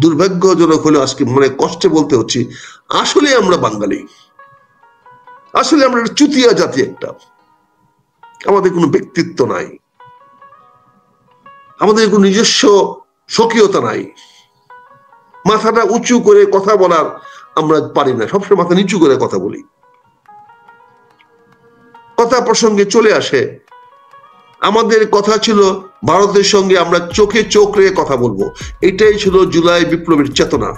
দুর্ভাগ্যজনক হলে আজকে মনে কষ্টে বলতে হচ্ছে, আসলে আমরা বাঙালি, আসলে আমরা চুতিয়া জাতি একটা। আমাদের কোনো ব্যক্তিত্ব নাই, আমাদের কোনো নিজস্ব স্বকীয়তা নাই, মাথাটা উঁচু করে কথা বলার আমরা পারি না, সবসময় মাথা নিচু করে কথা বলি, কথা প্রসঙ্গে চলে আসে। আমাদের কথা ছিল ভারতের সঙ্গে আমরা চোখে চোখ রেখে কথা বলবো, এটাই ছিল জুলাই বিপ্লবের চেতনা।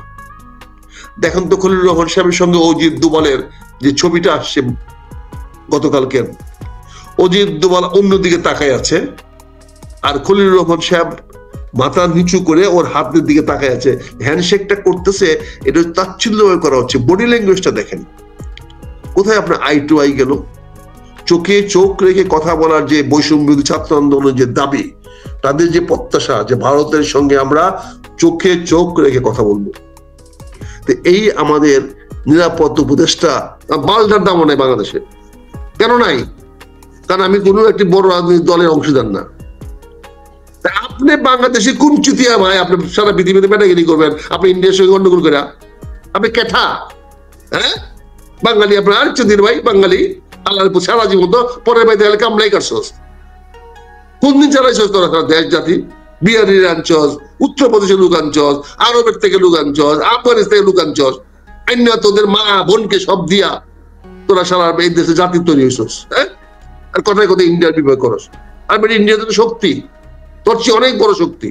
দেখেন তো খলিলুর রহমান সাহেবের সঙ্গে অজিত দোভালের যে ছবিটা আসছে গতকালকে, অজিত দোভাল অন্যদিকে তাকায় আছে আর খলিলুর রহমান সাহেব মাথা নিচু করে ওর হাতের দিকে তাকায় আছে, হ্যান্ডশেকটা করতেছে। এটা তাচ্ছিল্যভাবে করা হচ্ছে। বডি ল্যাঙ্গুয়েজটা দেখেন, কোথায় আপনার আই টু আই গেল? চোখে চোখ রেখে কথা বলার যে বৈষম্য ছাত্র আন্দোলনের যে দাবি, তাদের যে প্রত্যাশা যে ভারতের সঙ্গে আমরা চোখে চোখ রেখে কথা বলবো, এই আমাদের নিরাপদ উপদেষ্টা বালটার দামও নাই বাংলাদেশে। কেন নাই? কারণ আমি কোনো একটি বড় রাজনৈতিক দলের অংশীদার না। আপনি বাংলাদেশে কোন চুতিয়া ভাই? আপনি সারা পৃথিবীতে ব্যাটাগিরি করবেন? আপনি ইন্ডিয়ার সঙ্গে গন্ডগোল করে আপনি কেঠা? হ্যাঁ, বাঙালি আপনার আর চুদির ভাই, বাঙালি আল্লাহর সারা জীবন তো পরের ভাই তাহলে কামলাই করছস। কোন দিন চালাইছস তোরা দেশ জাতি? বিহারির আনছস, উত্তরপ্রদেশের লোক আনছস, আরবের থেকে লোক আনছস, আফগানিস্তান থেকে লোক আনছস, অন্য তোদের মা বোনকে সব দিয়া তোরা সারা এই দেশে জাতি তৈরি হয়েছস। হ্যাঁ, আর কথায় কথায় ইন্ডিয়ার বিভয় করস। আর ইন্ডিয়াতে তো শক্তি তোর চেয়ে অনেক বড় শক্তি,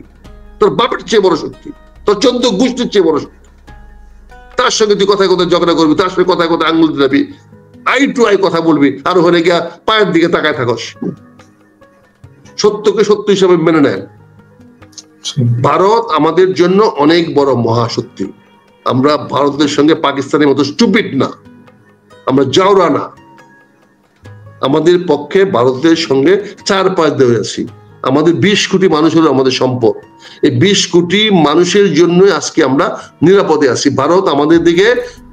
তোর বাপের চেয়ে বড় শক্তি, তোর 14 গোষ্ঠীর চেয়ে বড় শক্তি। তার সঙ্গে তুই কথায় কথায় ঝগড়া করবি, তার সঙ্গে কথায় কথায় আঙ্গুল দিলাবি, আই টু আই কথা বলবি, আর ওখানে গিয়া পায়ের দিকে তাকায় থাকস। সত্যকে সত্য হিসাবে মেনে নেন। ভারত আমাদের জন্য অনেক বড় মহাশক্তি। আমরা ভারতের সঙ্গে পাকিস্তানের মতো স্টুপিড না, আমরা জাউরা না। আমাদের পক্ষে ভারতের সঙ্গে 4-5 দেওয়া আছি। আমাদের 20 কোটি মানুষ হলো আমাদের সম্পদ। এই 20 কোটি মানুষের জন্য আজকে আমরা নিরাপদে আছি। ভারত আমাদের দিকে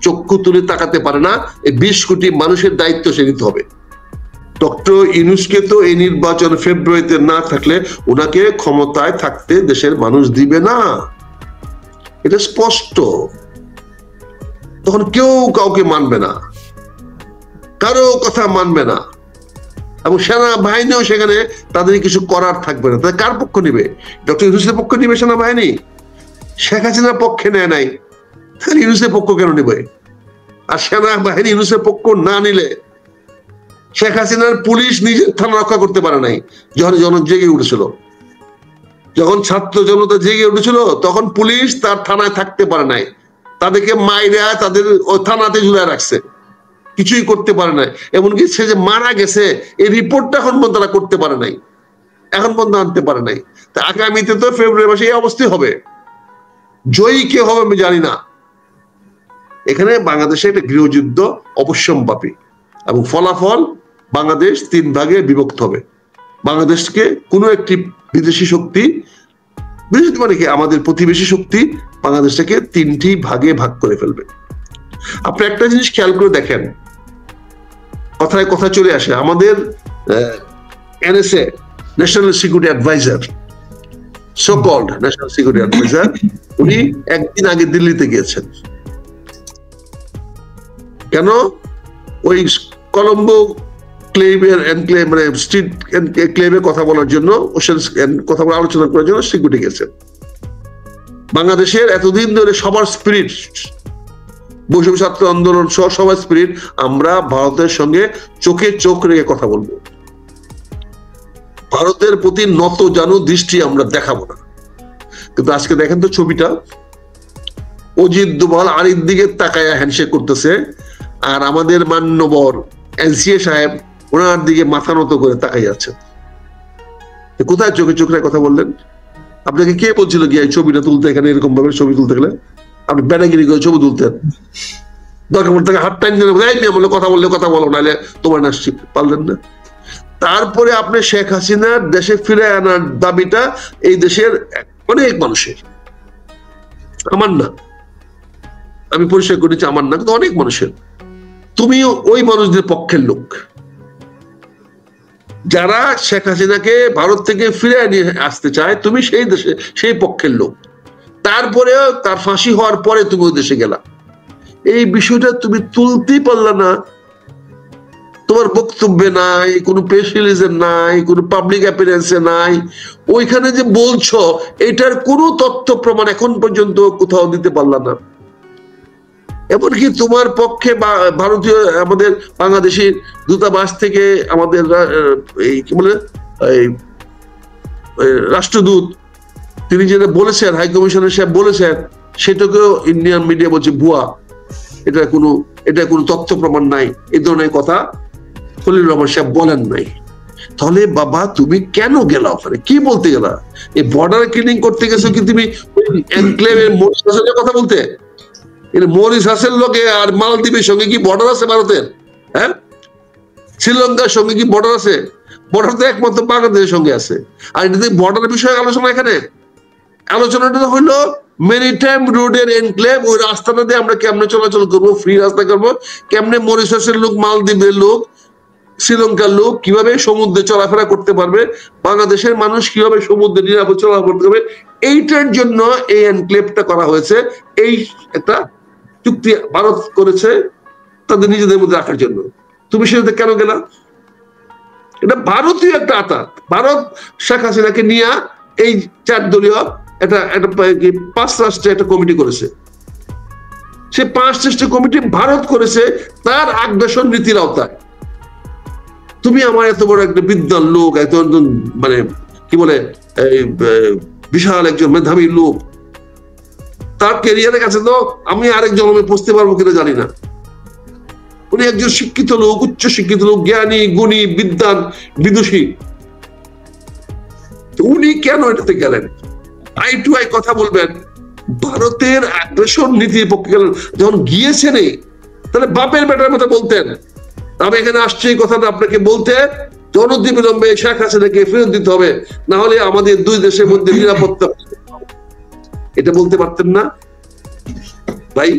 চক্ষু তুলে তাকাতে পারে না। এই 20 কোটি মানুষের দায়িত্ব সে নিতে হবে। ডক্টর ইউনূসকে তো এই নির্বাচন ফেব্রুয়ারিতে না থাকলে ওনাকে ক্ষমতায় থাকতে দেশের মানুষ দিবে না, এটা স্পষ্ট। তখন কেউ কাউকে মানবে না, কারো কথা মানবে না, এবং সেনাবাহিনীও সেখানে তাদের কিছু করার থাকবে না। তাদের কার পক্ষ নিবে? ডক্টর ইউনূসের পক্ষ নিবে সেনাবাহিনী? শেখ হাসিনার পক্ষে নেয় নাই, তাহলে ইউনূসের পক্ষ কেন নিবে? আর সেনাবাহিনী ইউনূসের পক্ষ না নিলে, শেখ হাসিনার পুলিশ নিজের থানা রক্ষা করতে পারে নাই যখন জন জেগে উঠেছিল, যখন ছাত্র জনতা জেগে উঠেছিল তখন পুলিশ তার থানায় থাকতে পারে নাই, তাদেরকে মাইরা তাদের ওই থানাতে ঝুলে রাখছে, কিছুই করতে পারে নাই। এমনকি সে যে মারা গেছে এই রিপোর্টটা এখন পর্যন্ত তারা করতে পারে নাই, এখন পর্যন্ত আনতে পারে নাই। তা আগামীতে তো ফেব্রুয়ারি মাসে এই অবস্থা হবে। জয়ী কে হবে আমি জানি না। এখানে বাংলাদেশে একটা গৃহযুদ্ধ অবশ্যম্ভাবী এবং ফলাফল বাংলাদেশ 3 ভাগে বিভক্ত হবে। বাংলাদেশকে কোনো একটি বিদেশি শক্তি, বিদেশি মানে কি আমাদের প্রতিবেশী শক্তি, বাংলাদেশটাকে 3টি ভাগে ভাগ করে ফেলবে। আপনি একটা জিনিস খেয়াল করে দেখেন, কথায় কথা চলে আসে আমাদের NSA, national security adviser, so called national security adviser, উনি একদিন আগে দিল্লিতে গিয়েছেন। কেন? ওই কলম্বো ক্লেমের মানে স্ট্রিট ক্লেমে কথা বলার জন্য, কথা বলে আলোচনা করার জন্য সিকিউরিটি গেছেন। বাংলাদেশের এতদিন ধরে সবার স্পিরিট, বৈষম্য ছাত্র আন্দোলন সহ সবার স্পিরিট, আমরা ভারতের সঙ্গে চোখে চোখ রেখে কথা বলবো, ভারতের প্রতি নত জানু দৃষ্টি আমরা দেখাবো না। কিন্তু আজকে দেখেন তো ছবিটা, অজিত দোভাল আরেক দিকে তাকায়া হ্যান্ডশেক করতেছে, আর আমাদের মান্যবর এনসিএ সাহেব ওনার দিকে মাথা নত করে তাকাই যাচ্ছে। কোথায় চোখে চোখ রেখে কথা বললেন? আপনাকে কে বলছিল গিয়ে ছবিটা তুলতে? এখানে এরকম ভাবে ছবি তুলতে গেলে আপনি ব্যানাগিরি করে ছবি তুলতেন, দরকার পড়তে হাত টাইম বলে কথা বললে কথা বলো, নাহলে তোমার নাচছি, পারলেন না। তারপরে আপনি শেখ হাসিনার দেশে ফিরে আনার দাবিটা এই দেশের অনেক মানুষের, আমার না, আমি পরিষ্কার করেছি আমার না, কিন্তু অনেক মানুষের। তুমিও ওই মানুষদের পক্ষের লোক যারা শেখ হাসিনাকে ভারত থেকে ফিরে নিয়ে আসতে চায়, তুমি সেই দেশে সেই পক্ষের লোক। তারপরেও তার ফাঁসি হওয়ার পরে তুমি ওই দেশে গেলা, এই বিষয়টা তুমি তুলতেই পারলা না। তোমার বক্তব্যে নাই, কোনো প্রেস রিলিজে নাই, কোনো পাবলিক অ্যাপিয়ারেন্সে নাই। ওইখানে যে বলছো এটার কোনো তথ্য প্রমাণ এখন পর্যন্ত কোথাও দিতে পারলা না। এমনকি তোমার পক্ষে ভারতীয় আমাদের বাংলাদেশি দূতাবাস থেকে আমাদের এই কি বলে রাষ্ট্রদূত তিনি যেটা বলেছেন, হাই কমিশনার সাহেব বলেছেন, সেটাকেও ইন্ডিয়ান মিডিয়া বলছে ভুয়া, এটা কোনো তথ্য প্রমাণ নাই, এই ধরনের কথা খলিলুর রহমান সাহেব বলেন নাই। তাহলে বাবা তুমি কেন গেলা ওখানে, কি বলতে গেলা? এই বর্ডার ক্লিনিং করতে গেছো কি তুমি এনক্লেভের মরিস হাসানের কথা বলতে? মরিস হাসের লোকে আর মালদ্বীপের সঙ্গে কি বর্ডার আছে ভারতের? হ্যাঁ, শ্রীলঙ্কার সঙ্গে কি বর্ডার আছে? বর্ডার তো একমাত্র বাংলাদেশের সঙ্গে আছে। আর এটা বর্ডারের বিষয়ে আলোচনা, এখানে আলোচনাটা হইলো মেরিটাইম রোডের এনক্লেভ, ওই রাস্তাটা দিয়ে আমরা কেমনে চলাচল করবো, ফ্রি রাস্তা করবো, কেমনে মরিশাসের লোক, মালদ্বীপের লোক, শ্রীলঙ্কার লোক কিভাবে সমুদ্রে চলাফেরা করতে পারবে, বাংলাদেশের মানুষ কিভাবে সমুদ্রে নিরাপদ চলাফেরা করতে পারবে, এইটার জন্য এই এনক্লেভটা করা হয়েছে। এই একটা চুক্তি ভারত করেছে তাদের নিজেদের মধ্যে রাখার জন্য। তুমি সেটাতে কেন গেলা? এটা ভারতীয় একটা আতাত। ভারত শেখ হাসিনাকে নিয়ে এই 4 দলীয় একটা 5 রাষ্ট্রের একটা কমিটি করেছে। সে 5 রাষ্ট্রের কমিটি ভারত করেছে তার আগ্রাসন নীতির আওতায়। তুমি আমার এত বড় একটা বিদ্বান লোক, এত মানে কি বলে বিশাল একজন মেধাবী লোক, তার ক্যারিয়ারের কাছে তো আমি আরেক জন্মে পৌঁছতে পারবো কিনা জানি না। উনি একজন শিক্ষিত লোক, উচ্চ শিক্ষিত লোক, জ্ঞানী গুণী বিদ্বান বিদুষী, উনি কেন এটাতে গেলেন? আই টু আই কথা বলবেন, ভারতের আগ্রাসন নীতির পক্ষে গেলেন। যখন গিয়েছেন তাহলে বাপের বেটার মতো বলতেন, আমি এখানে আসছি এই কথাটা আপনাকে বলতে, অনতিবিলম্বে শেখ হাসিনাকে ফেরত দিতে হবে, না হলে আমাদের 2 দেশের মধ্যে নিরাপত্তা, এটা বলতে পারতেন না ভাই?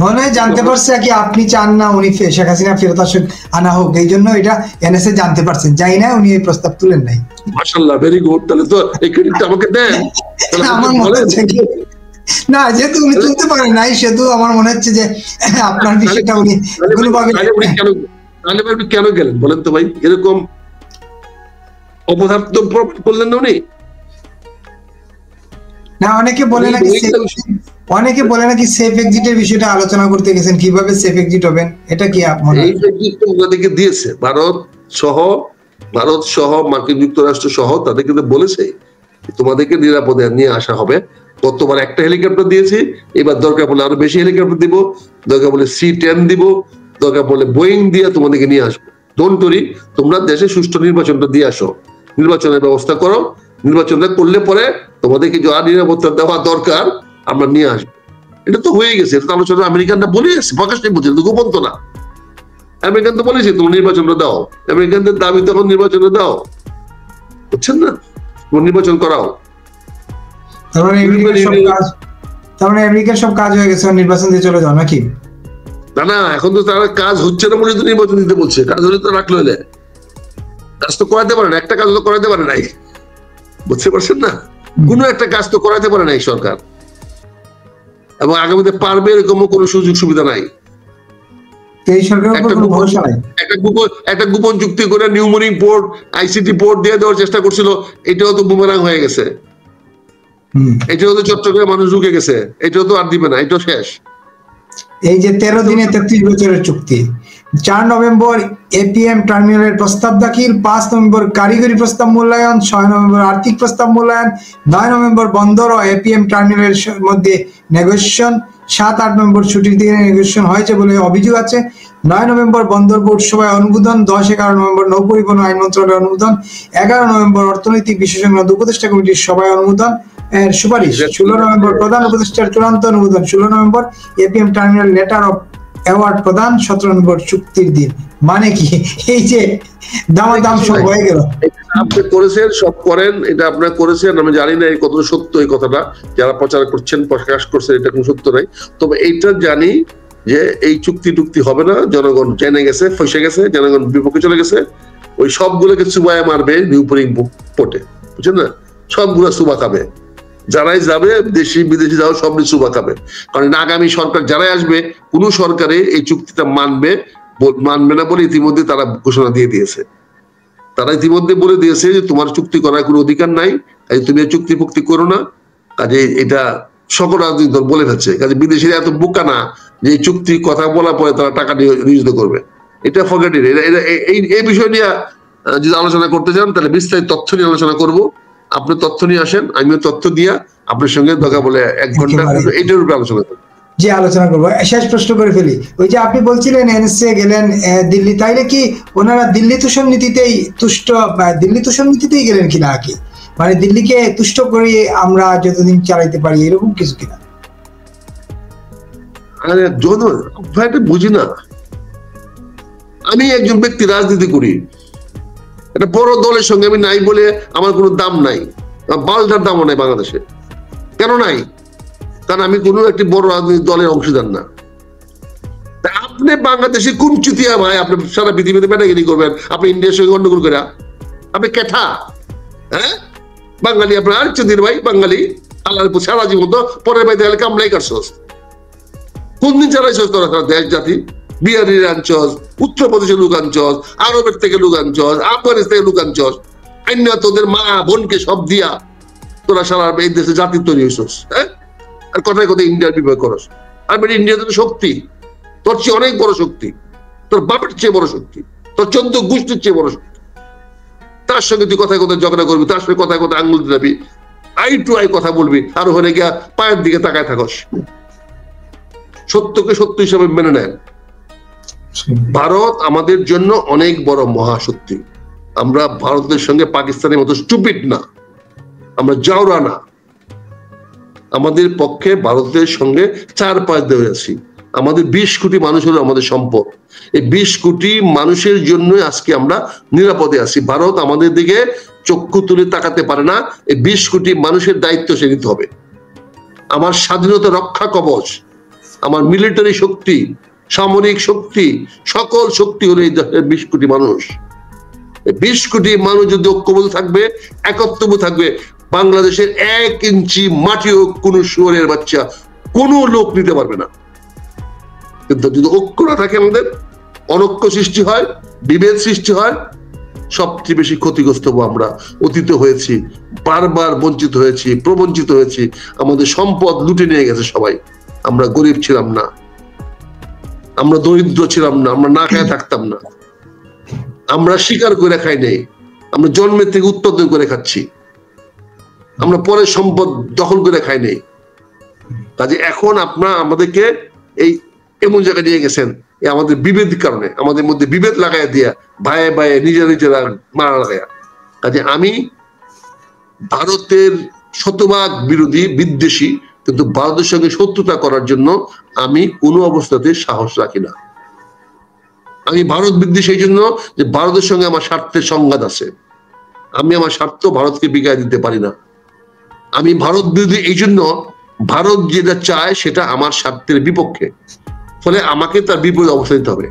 মনে হয় জানতে পারছে কি আপনি চান না উনি শেখ হাসিনা ফেরত আনা হোক, এই জন্য এটা এনএসএ জানতে পারছেন, যাই না উনি এই প্রস্তাব তুলেন নাই। মাশাআল্লাহ, ভেরি গুড। তাহলে তো এই ক্রেডিটটা আমাকে দেন। আমার মনে হচ্ছে না, যেহেতু উনি তুলতে পারেন নাই, সেহেতু আমার মনে হচ্ছে যে আপনার বিষয়টা উনি কেন গেলেন বলেন তো ভাই? এরকম অপদার্থ করলেন না উনি? না, অনেকে বলে নাকি সেফ এক্সিটের বিষয়টা আলোচনা করতে গেছেন, কিভাবে সেফ এক্সিট হবেন, এটা কি আপনাদের দিয়েছে? ভারত সহ মার্কিন যুক্তরাষ্ট্র সহ তাদেরকে বলেছে তোমাদেরকে নিরাপদে নিয়ে আসা হবে। গতবার একটা হেলিকপ্টার দিয়েছি, এবার দরকার পড়লে আরো বেশি হেলিকপ্টার দিব, দরকার পড়লে C-10 দিব, দরকার পড়লে বোয়িং দিয়ে তোমাদেরকে নিয়ে আসবো। ডোন্ট ওয়ারি, তোমরা দেশে সুষ্ঠু নির্বাচনটা দিয়ে আসো, নির্বাচনের ব্যবস্থা করো, নির্বাচনটা করলে পরে তোমাদেরকে যা নিরাপত্তা দেওয়া দরকার আমরা নিয়ে আসবো। এটা তো হয়ে গেছে, এটা তো আলোচনা আমেরিকানরা বলে গেছে, প্রকাশ্যে বলছে, গোপন তো না। আমেরিকান তো বলেছে তুমি নির্বাচনটা দাও, আমেরিকানদের দাবি তখন নির্বাচনটা দাও, বুঝছেন না, নির্বাচন করাও। তার মানে আমেরিকার সব কাজ হয়ে গেছে, নির্বাচন দিয়ে চলে যাও নাকি? না, এখন তো তারা কাজ হচ্ছে না বলে তো নির্বাচন দিতে বলছে। কাজ হলে তো রাখলো, কাজ তো করাতে পারে না, একটা কাজ তো করাতে পারে নাই, বুঝতে পারছেন না? কোনো একটা কাজ তো করাতে পারে নাই সরকার, এবং আগামীতে পারবে এরকম কোনো সুযোগ সুবিধা নাই। একটা গোপন চুক্তি করে নিউমোনিক পোর্ট, ICT পোর্ট দিয়ে দেওয়ার চেষ্টা করছিল, এটাও তো বুমেরাং হয়ে গেছে। এটাও তো চট্টগ্রামে মানুষ ঢুকে গেছে, এটাও তো আর দিবে না, এটাও শেষ। এই যে 13 দিনে 33 বছরের চুক্তি, 4 নভেম্বর APM টার্মিনালের প্রস্তাব দাখিল, 5 নভেম্বর কারিগরি প্রস্তাব মূল্যায়ন, 6 নভেম্বর আর্থিক প্রস্তাব মূল্যায়ন, 9 নভেম্বর বন্দর ও APM টার্মিনালের মধ্যে নেগোসিয়েশন, 7-8 নভেম্বর ছুটির দিনে নেগোসিয়েশন হয়েছে বলে অভিযোগ আছে, 9 নভেম্বর বন্দর বোর্ড সভায় অনুমোদন, 10-11 নভেম্বর নৌ পরিবহন আইন মন্ত্রণালয়ের অনুমোদন, 11 নভেম্বর অর্থনৈতিক বিশেষজ্ঞ উপদেষ্টা কমিটির সভায় অনুমোদন সুপারিশ, 16 নভেম্বর প্রধান উপদেষ্টার চূড়ান্ত অনুমোদন, 16 November APM terminal letter of award প্রদান, 17 নভেম্বর চুক্তির দিন। মানে কি এই যে দাম সব হয়ে গেল? আপনি করেছেন, সব করেন, এটা আপনারা করেছেন, আমি জানি না কত সত্য এই কথাটা, যারা প্রচার করছেন প্রকাশ করছেন এটা কোনো সত্য নাই, তবে এইটা জানি যে এই চুক্তি হবে না, জনগণ জেনে গেছে, ফসে গেছে, জনগণ বিপক্ষে চলে গেছে, ওই সবগুলোকে চুবায় মারবে নিউ পোর্টিং পোর্টে, বুঝছেন না, সবগুলো চুবা খাবে। যারাই যাবে দেশি বিদেশি যাও সব চুবা খাবে, কারণ আগামী সরকার যারাই আসবে কোন সরকারে এই চুক্তিটা মানবে না বলে ইতিমধ্যে তারা ঘোষণা দিয়ে দিয়েছে। তারা ইতিমধ্যে বলে দিয়েছে যে তোমার চুক্তি করার কোনো অধিকার নাই, তুমি চুক্তি ফুক্তি করো না। কাজে এটা সকল রাজনৈতিক দল বলে ফেলছে। কাজে বিদেশিরা এত বোকা না যে এই চুক্তি কথা বলার পরে তারা টাকা নিয়োজিত করবে। এটা ফরগেটেড। এই বিষয় নিয়ে যদি আলোচনা করতে চান তাহলে বিস্তারিত তথ্য নিয়ে আলোচনা করব। আপনি তথ্য নিয়ে আসেন, আমিও তথ্য দিয়া আপনার সঙ্গে দরকার বলে 1 ঘন্টা এইটার উপরে আলোচনা করবো। যে আলোচনা করবো। শেষ প্রশ্ন করে ফেলি, ওই যে আপনি বলছিলেন এনএসএ গেলেন দিল্লি, তাইলে কি ওনারা দিল্লি তোষণ নীতিতেই গেলেন কিনা, কি মানে দিল্লিকে তুষ্ট করে আমরা যতদিন চালাইতে পারি এরকম কিছু কিনা? আরে ভাইটা বুঝি না। আমি একজন ব্যক্তি রাজনীতি করি, একটা বড় দলের সঙ্গে আমি নাই বলে আমার কোনো দাম নাই, বালটার দামও নাই বাংলাদেশে। কেন নাই? কারণ আমি কোনো একটি বড় রাজনৈতিক দলের অংশীদার না। আপনি বাংলাদেশে কোন চুতিয়া ভাই, আপনি সারা পৃথিবীতে ব্যাটাগিরি করবেন, আপনি ইন্ডিয়ার সঙ্গে গন্ডগোল করে, আপনি কেঠা? হ্যাঁ, বাঙালি আপনার আর চুদির ভাই, বাঙালি আল্লাহর সারা জীবন তো পরের ভাই দেখলে কামলাই কাটছস। কোন দিন চালাইছস তোরা দেশ জাতি? বিহারির আনছস, উত্তরপ্রদেশের লোক আনছস, আরবের থেকে লোক আনছস, আফগানিস্তান থেকে লোক আনছস, অন্য তোদের মা বোনকে সব দিয়া তোরা সারা এই দেশে জাতি তৈরি হয়েছস। হ্যাঁ, আর কথায় কথায় ইন্ডিয়ার বিভয় করস। আর ইন্ডিয়াতে তো শক্তি তোর চেয়ে অনেক বড় শক্তি, তোর বাপের চেয়ে বড় শক্তি, তোর 14 গোষ্ঠীর চেয়ে বড় শক্তি। তার সঙ্গে তুই কথায় কথায় ঝগড়া করবি, তার সঙ্গে কথায় কথায় আঙুল দিবি, আই টু আই কথা বলবি, আর ওখানে গিয়া পায়ের দিকে তাকায় থাকস। সত্যকে সত্য হিসাবে মেনে নেন। ভারত আমাদের জন্য অনেক বড় মহাশক্তি। আমরা ভারতের সঙ্গে পাকিস্তানের মতো স্টুপিড না, আমরা জাউরা না। আমাদের পক্ষে ভারতের সঙ্গে 4 ধরে আছি। আমাদের 20 কোটি মানুষ হলো আমাদের সম্পদ। এই 20 কোটি মানুষের জন্য আজকে আমরা নিরাপদে আছি। ভারত আমাদের দিকে চক্ষু তুলে তাকাতে পারে না। এই 20 কোটি মানুষের দায়িত্ব সে নিতে হবে। আমার স্বাধীনতা রক্ষা কবচ, আমার মিলিটারি শক্তি, সামরিক শক্তি, সকল শক্তি হলো এই 20 কোটি মানুষ। 20 কোটি মানুষ যদি ঐক্যবদ্ধ থাকবে, একত্রবদ্ধ থাকবে, বাংলাদেশের 1 ইঞ্চি মাটিও কোনো শুয়োরের বাচ্চা কোনো লোক নিতে পারবে না। কিন্তু যদি ঐক্য না থাকে, আমাদের অনৈক্য সৃষ্টি হয়, বিভেদ সৃষ্টি হয়, সবচেয়ে বেশি ক্ষতিগ্রস্ত হবো আমরা। অতীতে হয়েছি, বারবার বঞ্চিত হয়েছি, প্রবঞ্চিত হয়েছি, আমাদের সম্পদ লুটে নিয়ে গেছে সবাই। আমরা গরিব ছিলাম না, আমরা দরিদ্র ছিলাম না, আমরা না খেয়ে থাকতাম না, আমরা শিকার করে খাই নাই, আমরা জন্মের থেকে উৎপাদন করে খাচ্ছি, আমরা পরে সম্পদ দখল করে খাই নাই। কাজে এখন আপনারা আমাদেরকে এই এমন জায়গায় নিয়ে গেছেন, আমাদের বিভেদ কারণে, আমাদের মধ্যে বিভেদ লাগাই দিয়া, ভাইয়ে ভাইয়ে নিজেরা মারা লাগাইয়া। কাজে আমি ভারতের শতভাগ বিরোধী, বিদ্বেষী, কিন্তু ভারতের সঙ্গে শত্রুতা করার জন্য আমি কোনো অবস্থাতে সাহস রাখি না। আমি ভারত বিদ্বেষী এই জন্য যে ভারতের সঙ্গে আমার স্বার্থের সংঘাত আছে। আমি আমার স্বার্থ ভারতকে বিগায় দিতে পারি না। আমি ভারত বিরোধী এই জন্য, ভারত যেটা চায় সেটা আমার স্বার্থের বিপক্ষে, ফলে আমাকে তার বিপরীত অবস্থা নিতে হবে।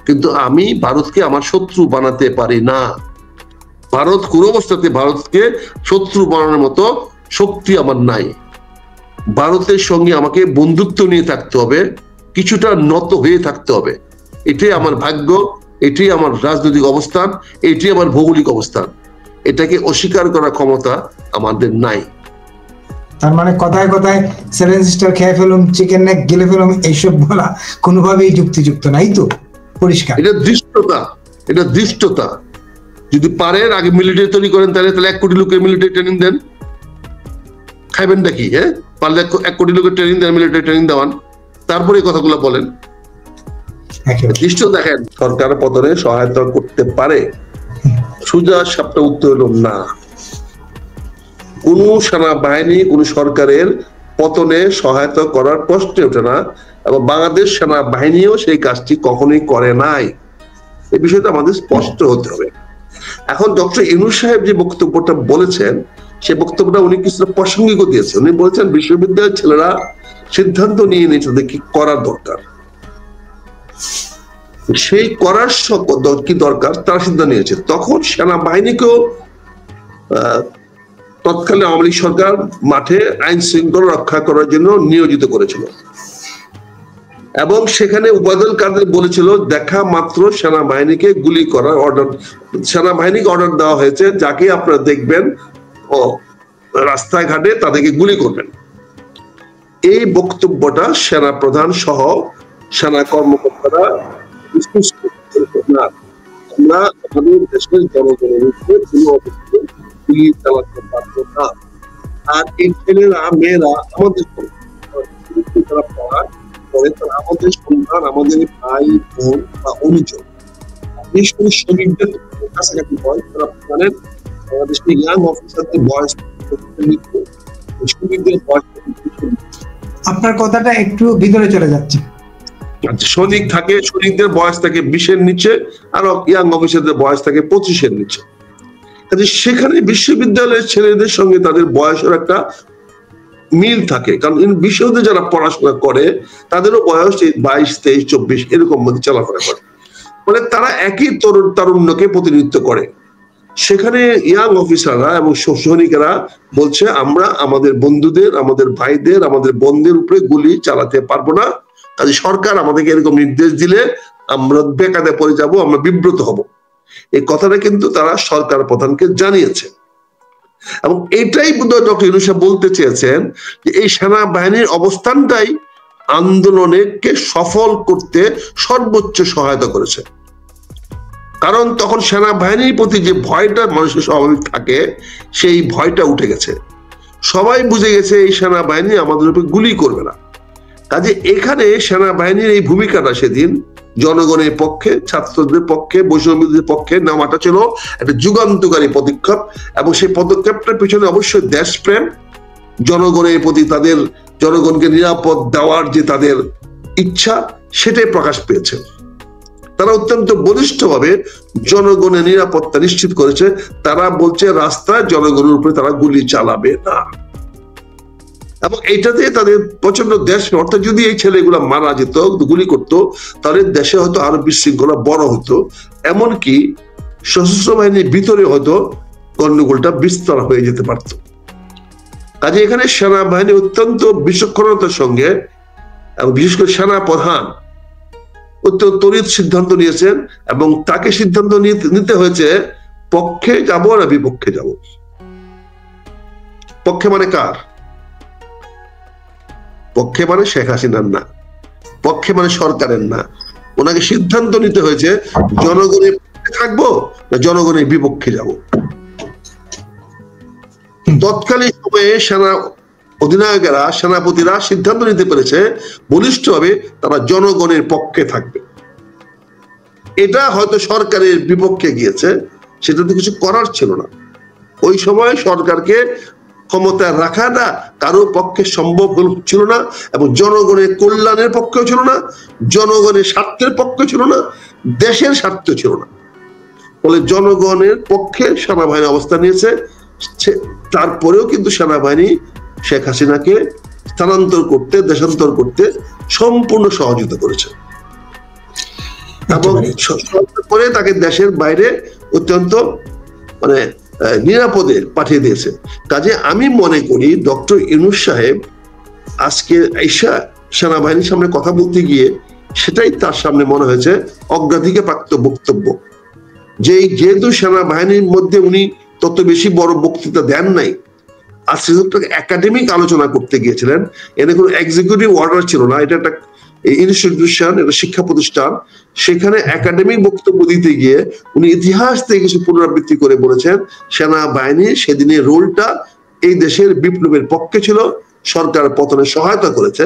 কিন্তু আমি ভারতকে আমার শত্রু বানাতে পারি না। ভারত কোন অবস্থাতে ভারতকে শত্রু বানানোর মতো শক্তি আমার নাই। ভারতের সঙ্গে আমাকে বন্ধুত্ব নিয়ে থাকতে হবে, কিছুটা নত হয়ে থাকতে হবে। এটাই আমার ভাগ্য, এটাই আমার রাজনৈতিক অবস্থান, এটাই আমার ভৌগোলিক অবস্থান। এটাকে অস্বীকার করার ক্ষমতা আমাদের নাই। তার মানে কথায় কথায় 7 সিস্টার খেয়ে ফেলুম, চিকেন নেক গিলে ফেলুম, এইসব বলা কোনোভাবেই যুক্তিযুক্ত নাই তো, পরিষ্কার। এটা দৃষ্টতা, এটা দৃষ্টতা। যদি পারেন আগে মিলিটারি তৈরি করেন, তাহলে 1 কোটি লোকের মিলিটারি ট্রেনিং দেন। খাইবেন নাকি? হ্যাঁ, পারলে 1 কোটি লোকের ট্রেনিং দেন, মিলিটারি ট্রেনিং দেওয়ান, তারপরে এই কথাগুলো বলেন। দৃষ্ট দেখেন, সরকার পতনে সহায়তা করতে পারে, সোজা সাপটা উত্তর হলো না। কোন সেনাবাহিনী কোন সরকারের পতনে সহায়তা করার প্রশ্নে ওঠে না, এবং বাংলাদেশ সেনাবাহিনীও সেই কাজটি কখনোই করে নাই। এই বিষয়টা আমাদের স্পষ্ট হতে হবে। এখন ডক্টর ইউনূস সাহেব যে বক্তব্যটা বলেছেন, সে বক্তব্যটা উনি কিছুটা প্রাসঙ্গিক দিয়েছেন। উনি বলেছেন বিশ্ববিদ্যালয়ের ছেলেরা সিদ্ধান্ত নিয়ে নিয়েছে কি করার দরকার, সেই করার কি দরকার তারা সিদ্ধান্ত নিয়েছে। তখন সেনাবাহিনীকেও তৎকালীন আওয়ামী লীগ সরকার মাঠে আইন শৃঙ্খলা রক্ষা করার জন্য নিয়োজিত করেছিল এবং সেখানে ওবায়দুল কাদের বলেছিল দেখা মাত্র সেনাবাহিনীকে গুলি করার অর্ডার, সেনাবাহিনীকে অর্ডার দেওয়া হয়েছে যাকে আপনারা দেখবেন ও রাস্তায় ঘাটে তাদেরকে গুলি করবেন। এই বক্তব্যটা সেনা প্রধান সহ সেনা কর্মকর্তারা আমরা আমাদের দেশের জনগণের উপরে কোনো অবস্থায় গুলি চালাতে পারবো না। আর এই ছেলেরা মেয়েরা আমাদের তারা পড়ায় পরে তারা আমাদের সন্তান, আমাদের ভাই বোন বা অনুজন, বিশেষ করে শ্রমিকদের কাছাকাছি হয়। তারা জানেন বাংলাদেশের ইয়াং অফিসারদের বয়স শ্রমিকদের বয়স। আপনার কথাটা একটু ভিতরে চলে যাচ্ছে। সৈনিক থাকে, সৈনিকদের বয়স থাকে 20-এর নিচে, আর ইয়াং অফিসারদের বয়স থাকে 25-এর নিচে। সেখানে বিশ্ববিদ্যালয়ের ছেলেদের সঙ্গে তাদের বয়সের একটা মিল থাকে, কারণ বিশ্ববিদ্যালয়ে যারা পড়াশোনা করে তাদেরও বয়স 22, 23, 24 এরকম মধ্যে চলাফেরা করে, মানে তারা একই তারুণ্যকে প্রতিনিধিত্ব করে। সেখানে ইয়াং অফিসাররা এবং সৈনিকেরা বলছে আমরা আমাদের বন্ধুদের, আমাদের ভাইদের, আমাদের বোনদের উপরে গুলি চালাতে পারবো না, কাজে সরকার আমাদেরকে এরকম নির্দেশ দিলে আমরা বেকায়দা পড়ে যাব, আমরা বিব্রত হব। এই কথাটা কিন্তু তারা সরকার প্রধানকে জানিয়েছে এবং এটাই বোধহয় ডক্টর ইউনূস সাহেব বলতে চেয়েছেন যে এই সেনাবাহিনীর অবস্থানটাই আন্দোলনকে সফল করতে সর্বোচ্চ সহায়তা করেছে। কারণ তখন সেনাবাহিনীর প্রতি যে ভয়টা মানুষের স্বাভাবিক থাকে সেই ভয়টা উঠে গেছে, সবাই বুঝে গেছে এই সেনাবাহিনী আমাদের উপর গুলি করবে না। কাজে এখানে সেনাবাহিনীর এই ভূমিকাটা সেদিন জনগণের পক্ষে, ছাত্রদের পক্ষে, বৈষম্যদের পক্ষে নেওয়াটা ছিল একটা যুগান্তকারী পদক্ষেপ এবং সেই পদক্ষেপটার পিছনে অবশ্যই দেশপ্রেম, জনগণের প্রতি তাদের, জনগণকে নিরাপদ দেওয়ার যে তাদের ইচ্ছা সেটাই প্রকাশ পেয়েছে। তারা অত্যন্ত বলিষ্ঠভাবে জনগণের নিরাপত্তা নিশ্চিত করেছে। তারা বলছে রাস্তায় জনগণের উপরে তারা গুলি চালাবে না এবং এইটাতে তাদের প্রচন্ড দেশ, অর্থাৎ যদি এই ছেলেগুলা মারা যেত, গুলি করতো, তাহলে দেশে হয়তো আরো বিশৃঙ্খলা বড় হতো, এমনকি সশস্ত্র বাহিনীর ভিতরে হয়তো গন্ডগোলটা বিস্তার হয়ে যেতে পারত। কাজে এখানে সেনাবাহিনী অত্যন্ত বিচক্ষণতার সঙ্গে এবং বিশেষ করে সেনা প্রধান অত্যন্ত তড়িৎ সিদ্ধান্ত নিয়েছেন এবং তাকে সিদ্ধান্ত নিতে হয়েছে পক্ষে যাব না বিপক্ষে যাব। পক্ষে মানে কার? পক্ষে মানে শেখ হাসিনার না, পক্ষে মানে সরকারের না। ওনাকে সিদ্ধান্ত নিতে হয়েছে জনগণের পক্ষে থাকবো না জনগণের বিপক্ষে যাব। তৎকালীন সময়ে সেনা অধিনায়কেরা, সেনাপতিরা সিদ্ধান্ত নিতে পেরেছে বলিষ্ঠভাবে তারা জনগণের পক্ষে থাকবে। এটা হয়তো সরকারের বিপক্ষে গিয়েছে, সেটাতে কিছু করার ছিল না। ওই সময় সরকারকে ক্ষমতায় রাখাটা কারো পক্ষে সম্ভব ছিল না এবং জনগণের কল্যাণের পক্ষেও ছিল না, জনগণের স্বার্থের পক্ষে ছিল না, দেশের স্বার্থ ছিল না। ফলে জনগণের পক্ষে সেনাবাহিনী অবস্থান নিয়েছে। তারপরেও কিন্তু সেনাবাহিনী শেখ হাসিনাকে স্থানান্তর করতে, দেশান্তর করতে সম্পূর্ণ সহযোগিতা করেছে এবং পরে তাকে দেশের বাইরে অত্যন্ত মানে নিরাপদে পাঠিয়ে দিয়েছে। কাজে আমি মনে করি ডক্টর ইউনূস সাহেব আজকে আইসা সেনাবাহিনীর সামনে কথা বলতে গিয়ে সেটাই তার সামনে মনে হয়েছে অগ্রাধিকার প্রাপ্ত বক্তব্য। যেহেতু সেনাবাহিনীর মধ্যে উনি তত বেশি বড় বক্তৃতা দেন নাই, আজকে একাডেমিক আলোচনা করতে গিয়েছিলেন, এনে কোনো এক্সিকিউটিভ অর্ডার ছিল না, এটা একটা ইনস্টিটিউশন, এটা শিক্ষা প্রতিষ্ঠান। সেখানে একাডেমিক বক্তব্য দিতে গিয়ে উনি ইতিহাস থেকে কিছু পুনরাবৃত্তি করে বলেছেন সেনাবাহিনীর সেদিনের রোলটা এই দেশের বিপ্লবের পক্ষে ছিল, সরকার পতনে সহায়তা করেছে।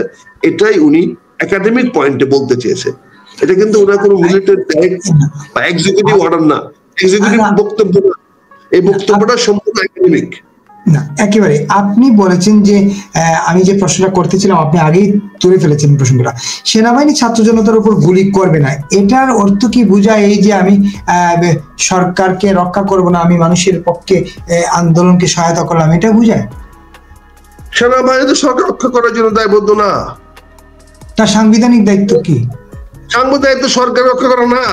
এটাই উনি একাডেমিক পয়েন্টে বলতে চেয়েছে। এটা কিন্তু ওনার কোনো মিলিটারি বা এক্সিকিউটিভ অর্ডার না, এক্সিকিউটিভ বক্তব্য না, এই বক্তব্যটা সম্পূর্ণ একাডেমিক না। একেবারে আপনি বলেছেন যে আমি যে প্রশ্নটা করতেছিলাম আপনি আগেই তুলে ফেলেছেন প্রশ্নটা, সেনাবাহিনী ছাত্র জনতার উপর গুলি করবে না, এটার অর্থ কি বোঝায় এই যে আমি সরকারকে রক্ষা করব না, আমি মানুষের পক্ষে আন্দোলনকে সহায়তা করলাম, এটা বোঝায়? সেনাবাহিনী তো সরকার রক্ষা করার জন্য দায়বদ্ধ না। তার সাংবিধানিক দায়িত্ব কি? সাংবিধানিক দায়িত্ব সরকার রক্ষা করা না,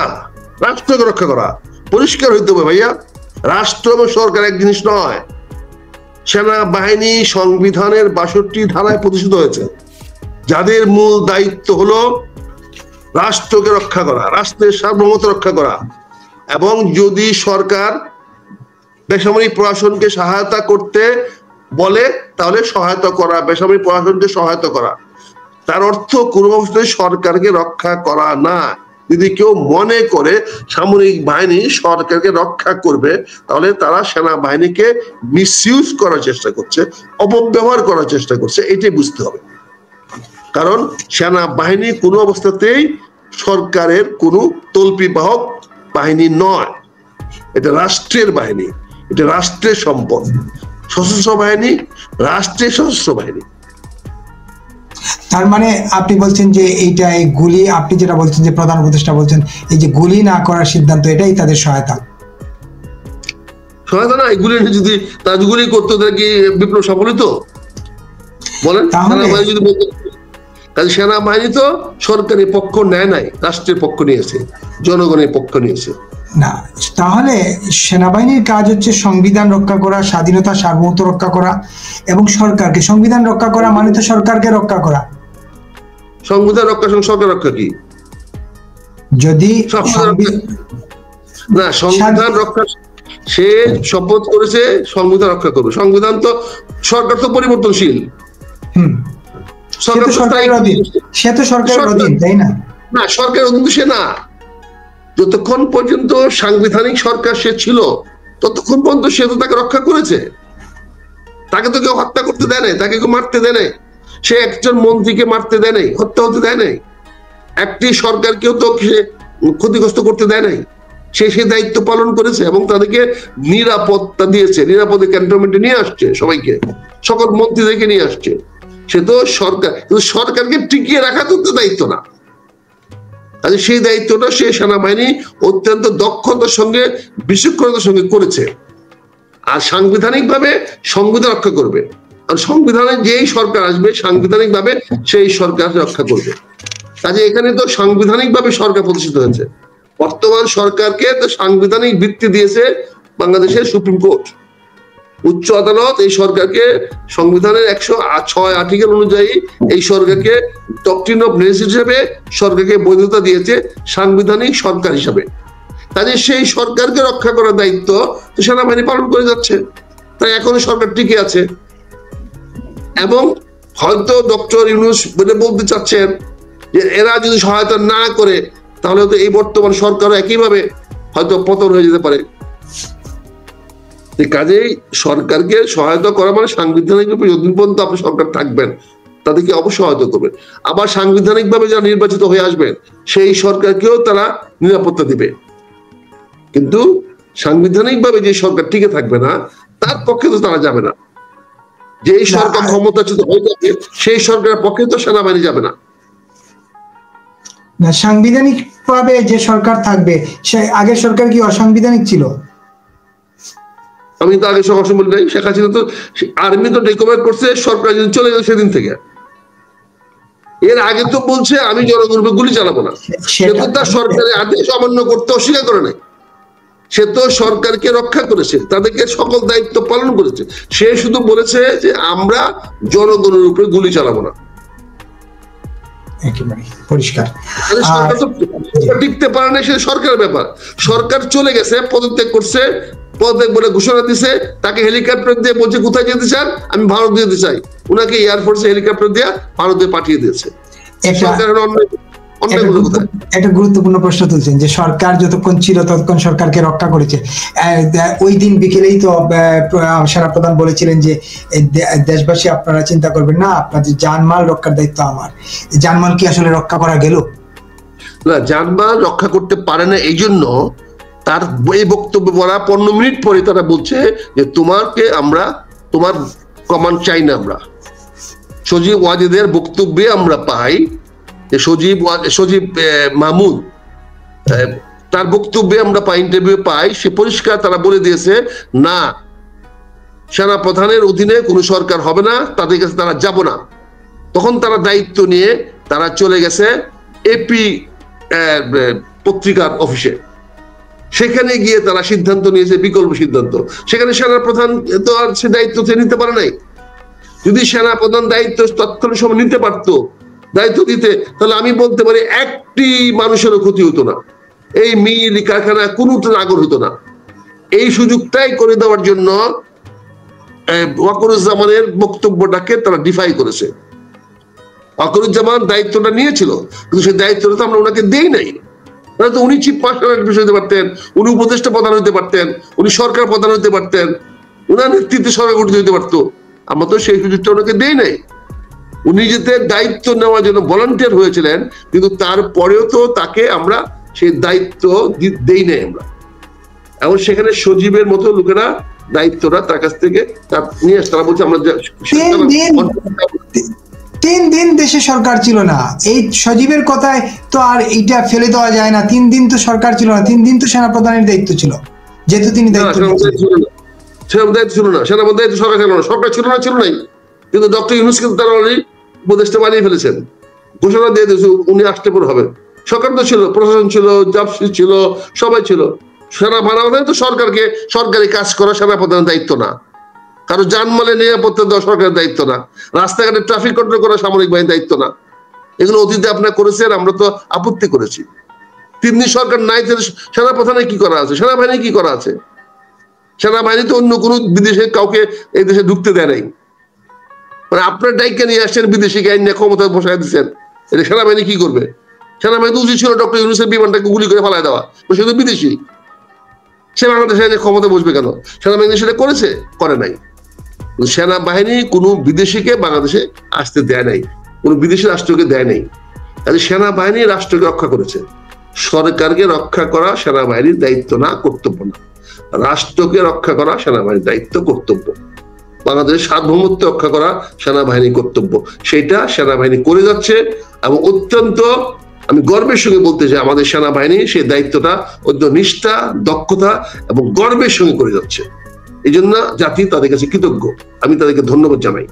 রাষ্ট্রকে রক্ষা করা। পরিষ্কার হইতে হবে ভাইয়া, রাষ্ট্র এবং সরকার এক জিনিস নয়। সেনাবাহিনী সংবিধানের 62 ধারায় প্রতিষ্ঠিত হয়েছে, যাদের মূল দায়িত্ব হলো রাষ্ট্রকে রক্ষা করা, রাষ্ট্রের সার্বভৌমত্ব রক্ষা করা, এবং যদি সরকার বেসামরিক প্রশাসনকে সহায়তা করতে বলে তাহলে সহায়তা করা, বেসামরিক প্রশাসনকে সহায়তা করা। তার অর্থ কোনো অবস্থায় সরকারকে রক্ষা করা না। যদি কেউ মনে করে সামরিক বাহিনী সরকারকে রক্ষা করবে, তাহলে তারা সেনাবাহিনীকে মিসইউজ করার চেষ্টা করছে, অপব্যবহার করার চেষ্টা করছে, এটাই বুঝতে হবে। কারণ সেনাবাহিনী কোনো অবস্থাতেই সরকারের কোনো তল্পিবাহক বাহিনী নয়, এটা রাষ্ট্রের বাহিনী, এটা রাষ্ট্রের সম্পদ। সশস্ত্র বাহিনী রাষ্ট্রের সশস্ত্র বাহিনী। তার মানে আপনি বলছেন যে এইটা, এই গুলি, আপনি যেটা বলছেন যে প্রধান উপদেষ্টা বলছেন এই যে গুলি না করার সিদ্ধান্ত, এটাই তাদের সহায়তা। সহায়তা না, এগুলি যদি তারা গুলি করতো তাহলে কি বিপ্লব সফল হতো? বলেন। সেনাবাহিনী যদি বলতো, কাজে সেনাবাহিনী তো সরকারি পক্ষ নেয় নাই, রাষ্ট্রের পক্ষ নিয়েছে, জনগণের পক্ষ নিয়েছে। না, তাহলে সেনাবাহিনীর কাজ হচ্ছে সংবিধান রক্ষা করা, স্বাধীনতা সার্বভৌমত্ব রক্ষা করা, এবং সরকারকে, সংবিধান রক্ষা করা মানে তো সরকারকে রক্ষা করা। সংবিধান রক্ষা সরকার রক্ষা কি? যদি না, সংবিধান রক্ষা, সে শপথ করেছে সংবিধান রক্ষা করবে। সংবিধান তো, সরকার তো পরিবর্তনশীল, সে তো সরকারের অধীন, তাই না? না, সরকারের অধীন সে না। যতক্ষণ পর্যন্ত সাংবিধানিক সরকার সে ছিল ততক্ষণ পর্যন্ত সে তো তাকে রক্ষা করেছে। তাকে তো কেউ হত্যা করতে দেয় নাই, তাকে কেউ মারতে দেয় নাই, সে একজন মন্ত্রীকে মারতে দেয় নাই, হত্যা হতে দেয় নাই, একটি সরকারকেও তো সে ক্ষতিগ্রস্ত করতে দেয় নাই। সে দায়িত্ব পালন করেছে এবং তাদেরকে নিরাপত্তা দিয়েছে, নিরাপদে ক্যান্টনমেন্টে নিয়ে আসছে, সবাইকে, সকল মন্ত্রীদেরকে নিয়ে আসছে। সে তো সরকার, কিন্তু সরকারকে টিকিয়ে রাখা তো দায়িত্ব না। সেই দায়িত্বটা সে সেনাবাহিনী অত্যন্ত দক্ষতার সঙ্গে, বিচক্ষণতার সঙ্গে করেছে। আর সাংবিধানিক ভাবে সংবিধান রক্ষা করবে, আর সংবিধানে যেই সরকার আসবে সাংবিধানিক ভাবে সেই সরকার রক্ষা করবে। কাজে এখানে তো সাংবিধানিক ভাবে সরকার প্রতিষ্ঠিত হয়েছে। বর্তমান সরকারকে তো সাংবিধানিক ভিত্তি দিয়েছে বাংলাদেশের সুপ্রিম কোর্ট, উচ্চ আদালত। এই সরকারকে সংবিধানের 106 আর্টিকেল অনুযায়ী এই সরকারকে ডক্ট্রিন অফ নেসেসিটি হিসেবে সরকারকে বৈধতা দিয়েছে সাংবিধানিক সরকার হিসাবে। কাজে সেই সরকারকে রক্ষা করার দায়িত্ব সেনাবাহিনী পালন করে যাচ্ছে, তাই এখনো সরকার টিকে আছে। এবং হয়তো ডক্টর ইউনূস বলতে চাচ্ছেন যে এরা যদি সহায়তা না করে তাহলে তো এই বর্তমান সরকারও একইভাবে হয়তো পতন হয়ে যেতে পারে। কাজেই সরকারকে সহায়তা করা মানে সাংবিধানিক ভাবে যতদিন পর্যন্ত আপনি সরকার থাকবেন তাদেরকে অবশ্যই সহায়তা করবেন। আবার সাংবিধানিক ভাবে যারা নির্বাচিত হয়ে আসবেন সেই সরকারকেও তারা নিরাপত্তা দিবে। কিন্তু সাংবিধানিক ভাবে যে সরকার টিকে থাকবে না তার পক্ষে তো তারা যাবে না। যেই সরকার ক্ষমতাচ্যুত হয়ে যাবে সেই সরকারের পক্ষে তো সেনাবাহিনী যাবে না। সাংবিধানিক ভাবে যে সরকার থাকবে, সে আগের সরকার কি অসাংবিধানিক ছিল? আমি তো আগে সব বলি নাই, শেখ হাসিনা তো আর্মি তো রেকমেন্ড করছে সরকার যদি চলে গেল সেদিন থেকে। এর আগে তো বলছে আমি জনগণের উপর গুলি চালাবো না। সে তো তার সরকারের আদেশ অমান্য করতে অস্বীকার করে নাই। সে তো সরকারকে রক্ষা করেছে, তাদেরকে সকল দায়িত্ব পালন করেছে। সে শুধু বলেছে যে আমরা জনগণের উপরে গুলি চালাবো না। একেবারে পরিষ্কার। সরকার তো টিকতে পারে না, সে সরকারের ব্যাপার। সরকার চলে গেছে, পদত্যাগ করছে, পদত্যাগ বলে ঘোষণা দিছে, তাকে হেলিকপ্টার দিয়ে বলছে কোথায় যেতে চান, আমি ভারত যেতে চাই, উনাকে এয়ারফোর্সে হেলিকপ্টার দিয়ে ভারতে পাঠিয়ে দিয়েছে। একটা গুরুত্বপূর্ণ প্রশ্ন তুলছেন যে সরকার যতক্ষণ ছিল ততক্ষণ সরকারকে রক্ষা করেছে। ওই দিন বিকেলেই তো সেনাপ্রধান বলেছিলেন যে দেশবাসী আপনারা চিন্তা করবেন না, আপনাদের জানমাল রক্ষার দায়িত্ব আমার। জানমাল কি আসলে রক্ষা করা গেল? না, জানমাল রক্ষা করতে পারে না। এই জন্য তার এই বক্তব্য বলা 15 মিনিট পরে তারা বলছে যে তোমাকে আমরা, তোমার কমান্ড চাই না। আমরা সজীব ওয়াজেদের বক্তব্যে আমরা পাই যে সজীব মাহমুদ তার বক্তব্যে আমরা পাই, ইন্টারভিউ পাই, সে পরিষ্কার তারা বলে দিয়েছে না, সেনা প্রধানের অধীনে কোনো সরকার হবে না, তাদের কাছে তারা যাব না। তখন তারা দায়িত্ব নিয়ে তারা চলে গেছে এপি পত্রিকার অফিসে। সেখানে গিয়ে তারা সিদ্ধান্ত নিয়েছে বিকল্প সিদ্ধান্ত। সেখানে সেনা প্রধান তো আর সে দায়িত্ব নিতে পারে নাই। যদি সেনা প্রধান দায়িত্ব তৎকালীন সময় নিতে পারতো, দায়িত্ব দিতে, তাহলে আমি বলতে পারি একটি মানুষেরও ক্ষতি হতো না, এই মিল কারখানা কোনোটা আগর হতো না। এই সুযোগটাই করে দেওয়ার জন্য ওয়াকারুজ্জামানের বক্তব্যটাকে তারা ডিফাই করেছে। ওয়াকারুজ্জামান দায়িত্বটা নিয়েছিল, কিন্তু সেই দায়িত্বটা তো আমরা ওনাকে দেই নাই। তো উনি চিফ মার্শাল বিষয় হতে পারতেন, উনি উপদেষ্টা প্রধান হতে পারতেন, উনি সরকার প্রধান হতে পারতেন, উনার নেতৃত্বে সরকার গঠিত হতে পারতো। আমরা তো সেই সুযোগটা ওনাকে দেই নাই। উনি যেতে দায়িত্ব নেওয়ার জন্য ভলান্টিয়ার হয়েছিলেন, কিন্তু তারপরেও তো তাকে আমরা সেই দায়িত্ব দেই নাই আমরা। এবং সেখানে সজীবের মতো লোকেরা দায়িত্বটা তার কাছ থেকে নিয়ে আসে। তারা বলছে আমরা 3 দিন দেশে সরকার ছিল না। এই সজীবের কথায় তো আর এটা ফেলে দেওয়া যায় না। 3 দিন তো সরকার ছিল না, 3 দিন তো সেনাপ্রধানের দায়িত্ব ছিল, যেহেতু তিনি দায়িত্ব ছিল না। সেনাপ্রধান দায়িত্ব সরকার ছিল না, সরকার ছিল নাই। কিন্তু ডক্টর ইউনূস কিন্তু তারা অলরেডি উপদেষ্টা বানিয়ে ফেলেছেন, ঘোষণা দিয়ে দিয়েছে উনি আসতে পর হবে। সরকার তো ছিল, প্রশাসন ছিল, জাপসি ছিল, সবাই ছিল। সেনাপ্রধান তো সরকারকে সরকারি কাজ করা সেনাপ্রধানের দায়িত্ব না, কারো জানমালের নিরাপত্তা দেওয়া সরকারের দায়িত্ব না, রাস্তাঘাটে ট্রাফিক কন্ট্রোল করা সামরিক বাহিনীর দায়িত্ব না। এগুলো অতীতে আপনারা করেছেন, আমরা তো আপত্তি করেছি। 3 দিন সরকার নাই, সেনাপ্রধানে কি করা আছে, সেনাবাহিনী কি করা আছে? সেনাবাহিনী তো অন্য কোনো বিদেশে কাউকে এই দেশে ঢুকতে দেয় নাই। মানে আপনার ডাইকে নিয়ে আসছেন, বিদেশি আইন নিয়ে ক্ষমতা বসায় দিচ্ছেন, এটা সেনাবাহিনী কি করবে? সেনাবাহিনী উচিত ছিল ডক্টর ইউনূসের বিমানটাকে গুলি করে ফেলায় দেওয়া, সে তো বিদেশি, সে বাংলাদেশে ক্ষমতা বসবে কেন? সেনাবাহিনী সেটা করেছে? করে নাই। সেনাবাহিনী কোনো বিদেশিকে বাংলাদেশে আসতে দেয় নাই, কোনো বিদেশি রাষ্ট্রকে দেয় নাই। তাহলে সেনাবাহিনী রাষ্ট্রকে রক্ষা করেছে। সরকারকে রক্ষা করা সেনাবাহিনীর দায়িত্ব না, কর্তব্য না। রাষ্ট্রকে রক্ষা করা সেনাবাহিনীর দায়িত্ব, কর্তব্য। বাংলাদেশের সার্বভৌমত্ব রক্ষা করা সেনাবাহিনীর কর্তব্য। সেটা সেনাবাহিনী করে যাচ্ছে এবং অত্যন্ত, আমি গর্বের সঙ্গে বলতে চাই, আমাদের সেনাবাহিনী সেই দায়িত্বটা অত্যন্ত নিষ্ঠা, দক্ষতা এবং গর্বের সঙ্গে করে যাচ্ছে। এই জন্য জাতি তাদের কাছে কৃতজ্ঞ, আমি তাদেরকে ধন্যবাদ জানাই।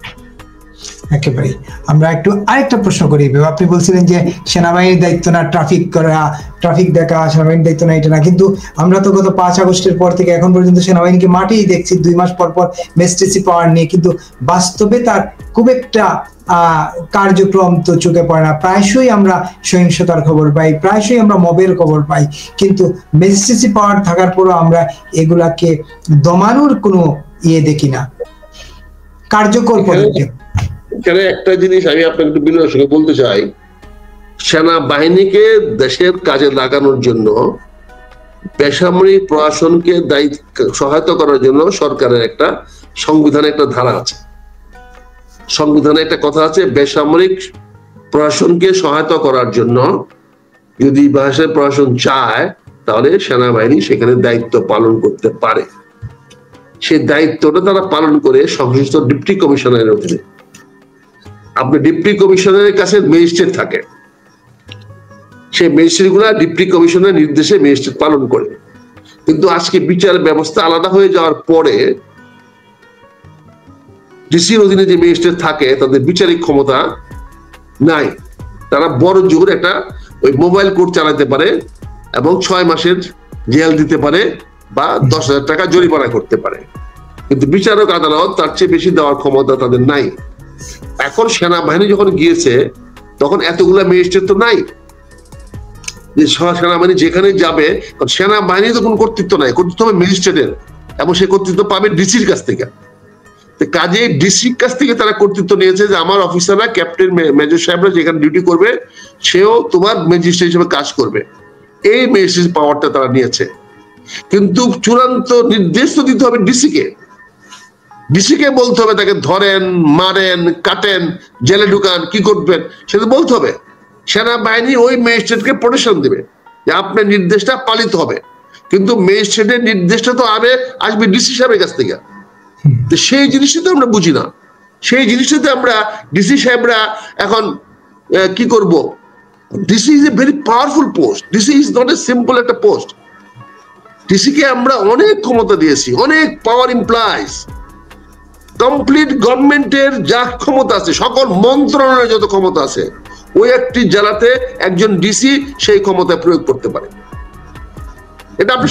একেবারে। আমরা একটু আরেকটা প্রশ্ন করি। আপনি বলছিলেন যে সেনাবাহিনীর দায়িত্ব না ট্রাফিক করা, ট্রাফিক দেখা সেনাবাহিনীর দায়িত্ব না, এটা না। কিন্তু আমরা তো গত 5 আগস্টের পর থেকে এখন পর্যন্ত সেনাবাহিনীকে মাঠেই দেখছি 2 মাস পর পর ম্যাজিস্ট্রেসি পাওয়ার নিয়ে, কিন্তু বাস্তবে তার খুব একটা কার্যক্রম তো চোখে পড়ে না। প্রায়শই আমরা সহিংসতার খবর পাই, প্রায়শই আমরা মবের খবর পাই, কিন্তু ম্যাজিস্ট্রেসি পাওয়ার থাকার পরও আমরা এগুলাকে দমানোর কোনো দেখি না, কার্যকর পদক্ষেপ। এখানে একটা জিনিস আমি আপনাকে একটু বিনয়ের সঙ্গে বলতে চাই, সেনাবাহিনীকে দেশের কাজে লাগানোর জন্য, বেসামরিক প্রশাসনকে সহায়তা করার জন্য সরকারের একটা সংবিধানে একটা ধারা আছে। সংবিধানে একটা কথা আছে, বেসামরিক প্রশাসনকে সহায়তা করার জন্য যদি বাংলাদেশের প্রশাসন চায়, তাহলে সেনাবাহিনী সেখানে দায়িত্ব পালন করতে পারে। সেই দায়িত্বটা তারা পালন করে সংশ্লিষ্ট ডিপ্টি কমিশনারের অধীনে। আপনি ডিপ্টি কমিশনারের কাছে ম্যাজিস্ট্রেট থাকে, সেই ম্যাজিস্ট্রেট গুলা ডিপ্টি কমিশনের নির্দেশে ম্যাজিস্ট্রেট পালন করে। কিন্তু আজকে বিচার ব্যবস্থা আলাদা হয়ে যাওয়ার পরে ডিসির অধীনে যে ম্যাজিস্ট্রেট থাকে, তাদের বিচারিক ক্ষমতা নাই। তারা বড় জোর একটা ওই মোবাইল কোর্ট চালাতে পারে এবং 6 মাসের জেল দিতে পারে বা 10,000 টাকা জরিমানা করতে পারে, কিন্তু বিচারক আদালত তার চেয়ে বেশি দেওয়ার ক্ষমতা তাদের নাই। এখন সেনাবাহিনী যখন গিয়েছে, তখন এতগুলা ম্যাজিস্ট্রেট তো নাই যে সেনাবাহিনী যেখানে যাবে, সেনাবাহিনী তো কোনো কর্তৃত্ব নাই, কর্তৃত্ব হবে ম্যাজিস্ট্রেটের, এবং সেই কর্তৃত্ব পাবে ডিসির কাছ থেকে। কাজে ডিসির কাছ থেকে তারা কর্তৃত্ব নিয়েছে যে আমার অফিসাররা, ক্যাপ্টেন, মেজর সাহেবরা যেখানে ডিউটি করবে, সেও তোমার ম্যাজিস্ট্রেট হিসেবে কাজ করবে। এই ম্যাজিস্ট্রেট পাওয়ারটা তারা নিয়েছে, কিন্তু চূড়ান্ত নির্দেশ তো দিতে হবে ডিসিকে। ডিসিকে বলতে হবে তাকে ধরেন, মারেন, কাটেন, জেলে ঢুকান, কি করবেন সেটা বলতে হবে। সেনাবাহিনী ওই ম্যাজিস্ট্রেটকে প্রোটেকশন দেবে যে আপনার নির্দেশটা পালিত হবে, কিন্তু ম্যাজিস্ট্রেটের নির্দেশটা তো আসবে ডিসি সাহেবের কাছ থেকে। সেই জিনিসটা তো আমরা বুঝি না। সেই জিনিসটাতে আমরা ডিসি সাহেবরা এখন কি করব? DC is a very powerful post, DC is not a simple একটা পোস্ট। ডিসিকে আমরা অনেক ক্ষমতা দিয়েছি, অনেক পাওয়ার ইমপ্লাইজ। কমপ্লিট গভর্নমেন্টের যা ক্ষমতা আছে, সকল মন্ত্রণালয়ের যত ক্ষমতা আছে, ওই একটি জেলাতে একজন ডিসি সেই ক্ষমতা প্রয়োগ করতে পারে। এটা আপনি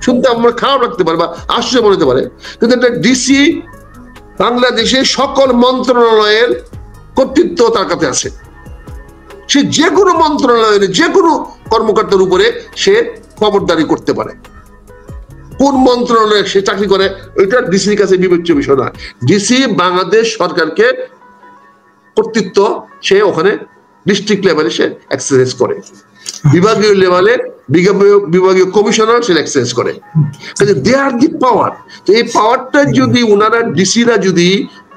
শুনতে আমার খারাপ লাগতে পারে বা আশ্চর্য মনে হতে পারে, কিন্তু এটা ডিসি বাংলাদেশের সকল মন্ত্রণালয়ের কর্তৃত্ব তার কাছে আছে। সে যে কোনো মন্ত্রণালয়ের যে কোনো কর্মকর্তার উপরে সে খবরদারি করতে পারে। কোন মন্ত্রণালয়ে সে চাকরি করে এটা ডিসির কাছে বিবেচ্য বিষয় না। ডিসি বাংলাদেশ সরকারকে কর্তৃত্ব সে ওখানে ডিস্ট্রিক্ট লেভেলে সে এক্সারসাইজ করে, বিভাগীয় লেভেলে বিভাগীয় কমিশনার সে এক্সারসাইজ করে। দে আর দি পাওয়ার। তো এই পাওয়ারটা যদি ওনারা ডিসিরা যদি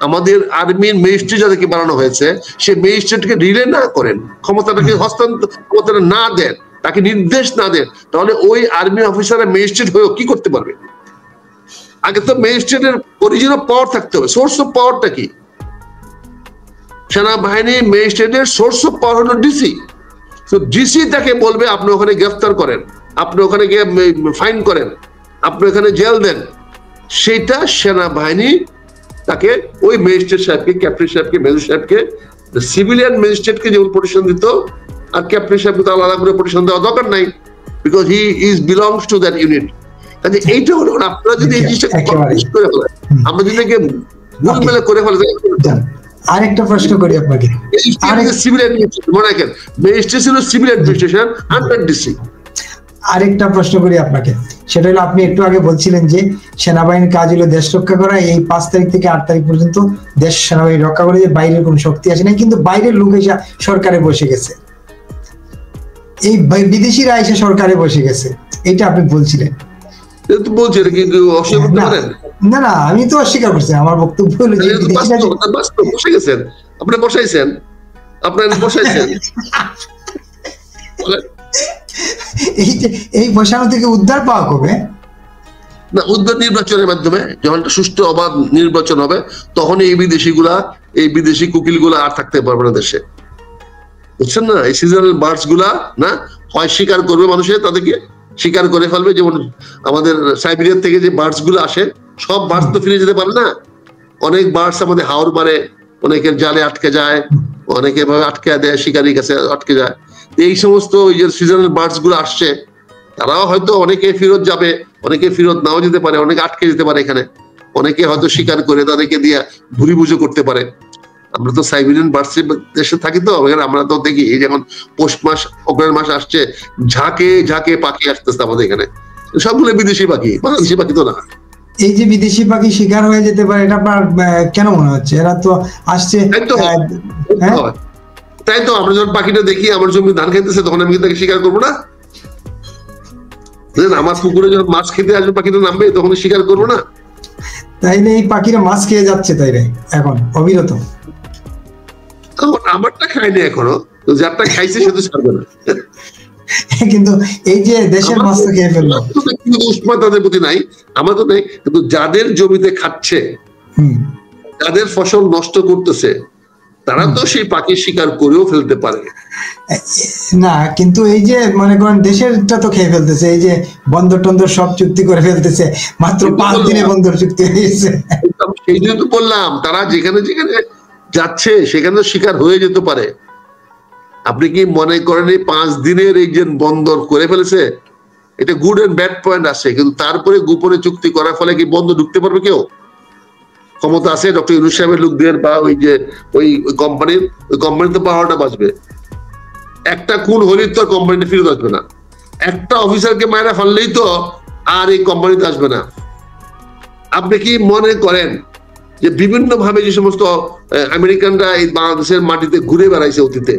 আমাদের আর্মির ম্যাজিস্ট্রেট যাদেরকে বানানো হয়েছে সে ম্যাজিস্ট্রেটকে রিলে না করেন, ক্ষমতাটাকে হস্তান্তর ক্ষমতাটা না দেন, তাকে নির্দেশ না দেন, তাহলে ওই আর্মি অফিসারের ম্যাজিস্ট্রেট হয়েও কি করতে পারবে? আগে তো ম্যাজিস্ট্রেটের অরিজিনাল পাওয়ার থাকতে হবে। সোর্স অফ পাওয়ারটা কি? সেনাবাহিনী ম্যাজিস্ট্রেটের সোর্স অফ পাওয়ার হলো ডিসি। তো ডিসি তাকে বলবে আপনি ওখানে গ্রেফতার করেন, আপনি ওখানে গিয়ে ফাইন করেন, আপনি ওখানে জেল দেন। সেটা সেনাবাহিনী তাকে ওই ম্যাজিস্ট্রেট সাহেবকে, ক্যাপ্টেন সাহেবকে, মেজর সাহেবকে, সিভিলিয়ান ম্যাজিস্ট্রেটকে যেমন প্রোটেকশন দিত আর ক্যাপ্টেন সাহেবকে তো আলাদা করে প্রোটেকশন দেওয়া দরকার নাই, because he is belongs to that unit. কাজে এইটা হলো আপনারা যদি এই জিনিসটা করে ফেলেন, আমরা যদি গোলমেলে করে ফেলে। আরেকটা প্রশ্ন করি আপনাকে, আরেকটা প্রশ্ন করি আপনাকে, সেটা হলো আপনি একটু আগে বলছিলেন যে সেনাবাহিনীর কাজ হলো দেশ রক্ষা করা। এই 5 তারিখ থেকে 8 তারিখ পর্যন্ত দেশ সেনাবাহিনী রক্ষা করে, যে বাইরের কোনো শক্তি আসে নাই, কিন্তু বাইরের লোক এসে সরকারে বসে গেছে, এই বিদেশিরা এসে সরকারে বসে গেছে, এটা আপনি বলছিলেন। না না, আমি তো অস্বীকার করছি, আমার বক্তব্য হলো যে বসে গেছেন, আপনি বসাইছেন, আপনার বসাইছেন। এই বসানো থেকে উদ্ধার পাওয়া কবে? না, উদ্ধার নির্বাচনের মাধ্যমে, যখন সুষ্ঠু অবাধ নির্বাচন হবে তখন এই বিদেশি কুকিল গুলা আর থাকতে পারবে না দেশে, বুঝছেন না? এই সিজনাল বার্ডস গুলা না হয় শিকার করবে, মানুষের তাদেরকে শিকার করে ফেলবে। যেমন আমাদের সাইবেরিয়া থেকে যে বার্ডস গুলো আসে, সব বার্ডস তো ফিরে যেতে পারে না। অনেক বার্ডস আমাদের হাওর মারে, অনেকের জালে আটকে যায়, অনেকে ভাবে আটকে দেয়, শিকারির কাছে আটকে যায়। এই সমস্ত ওই যে সিজনাল বার্ডস গুলো আসছে, তারাও হয়তো অনেকে ফেরত যাবে, অনেকে ফেরত নাও যেতে পারে, অনেকে আটকে যেতে পারে এখানে, অনেকে হয়তো শিকার করে তাদেরকে দিয়ে ভুরি পুজো করতে পারে। আমরা তো সাইবেরিয়ান বার্ডসের দেশে থাকি, তো আমরা তো দেখি এই যখন পৌষ মাস অগ্রহায়ণ মাস আসছে, ঝাঁকে ঝাঁকে পাখি আসতেছে আমাদের এখানে, সবগুলো বিদেশি পাখি, বাংলাদেশি পাখি তো না। এই যে বিদেশি পাখি শিকার হয়ে যেতে পারে, এটা আপনার কেন মনে হচ্ছে? এরা তো আসছে, তাই তো আমরা যখন পাখিটা দেখি আমার জমি ধান খাইতেছে, তখন আমি তাকে শিকার করবো না? আমার পুকুরে যখন মাছ খেতে আসবে পাখিটা নামবে, তখন শিকার করবো না? তাইলে এই পাখিরা মাছ খেয়ে যাচ্ছে তাইলে এখন অবিরত। আমারটা খায়নি এখনো, যারটা খাইছে সে তো ছাড়বে না। কিন্তু এই যে দেশের মাছ তো খেয়ে ফেললো, তাদের প্রতি নাই, আমার তো নেই, কিন্তু যাদের জমিতে খাচ্ছে, যাদের ফসল নষ্ট করতেছে, তারা তো সেই পাখি শিকার করেও ফেলতে পারে না। কিন্তু এই যে মনে করেন দেশেরটা তো খেয়ে ফেলতেছে, এই যে বন্দর টন্দর সব চুক্তি করে ফেলতেছে, মাত্র 5 দিনে বন্দর চুক্তি হয়েছে। সেই জন্য তো বললাম, তারা যেখানে যেখানে যাচ্ছে সেখানে শিকার হয়ে যেতে পারে। আপনি কি মনে করেন এই 5 দিনের এই যে বন্দর করে ফেলেছে, এটা গুড এন্ড ব্যাড পয়েন্ট আছে, কিন্তু তারপরে গোপনে চুক্তি করার ফলে কি বন্দর ঢুকতে পারবে কেউ? ক্ষমতা আছে ডক্টর ইউনূস সাহেবের লোকদের বা ওই কোম্পানির তো পাওয়ারটা বাঁচবে। একটা খুন হলেই তো কোম্পানিতে ফিরত আসবে না, একটা অফিসারকে মায়েরা ফেললেই তো আর এই কোম্পানিতে আসবে না। আপনি কি মনে করেন যে বিভিন্ন ভাবে যে সমস্ত আমেরিকানরা এই বাংলাদেশের মাটিতে ঘুরে বেড়াইছে অতীতে,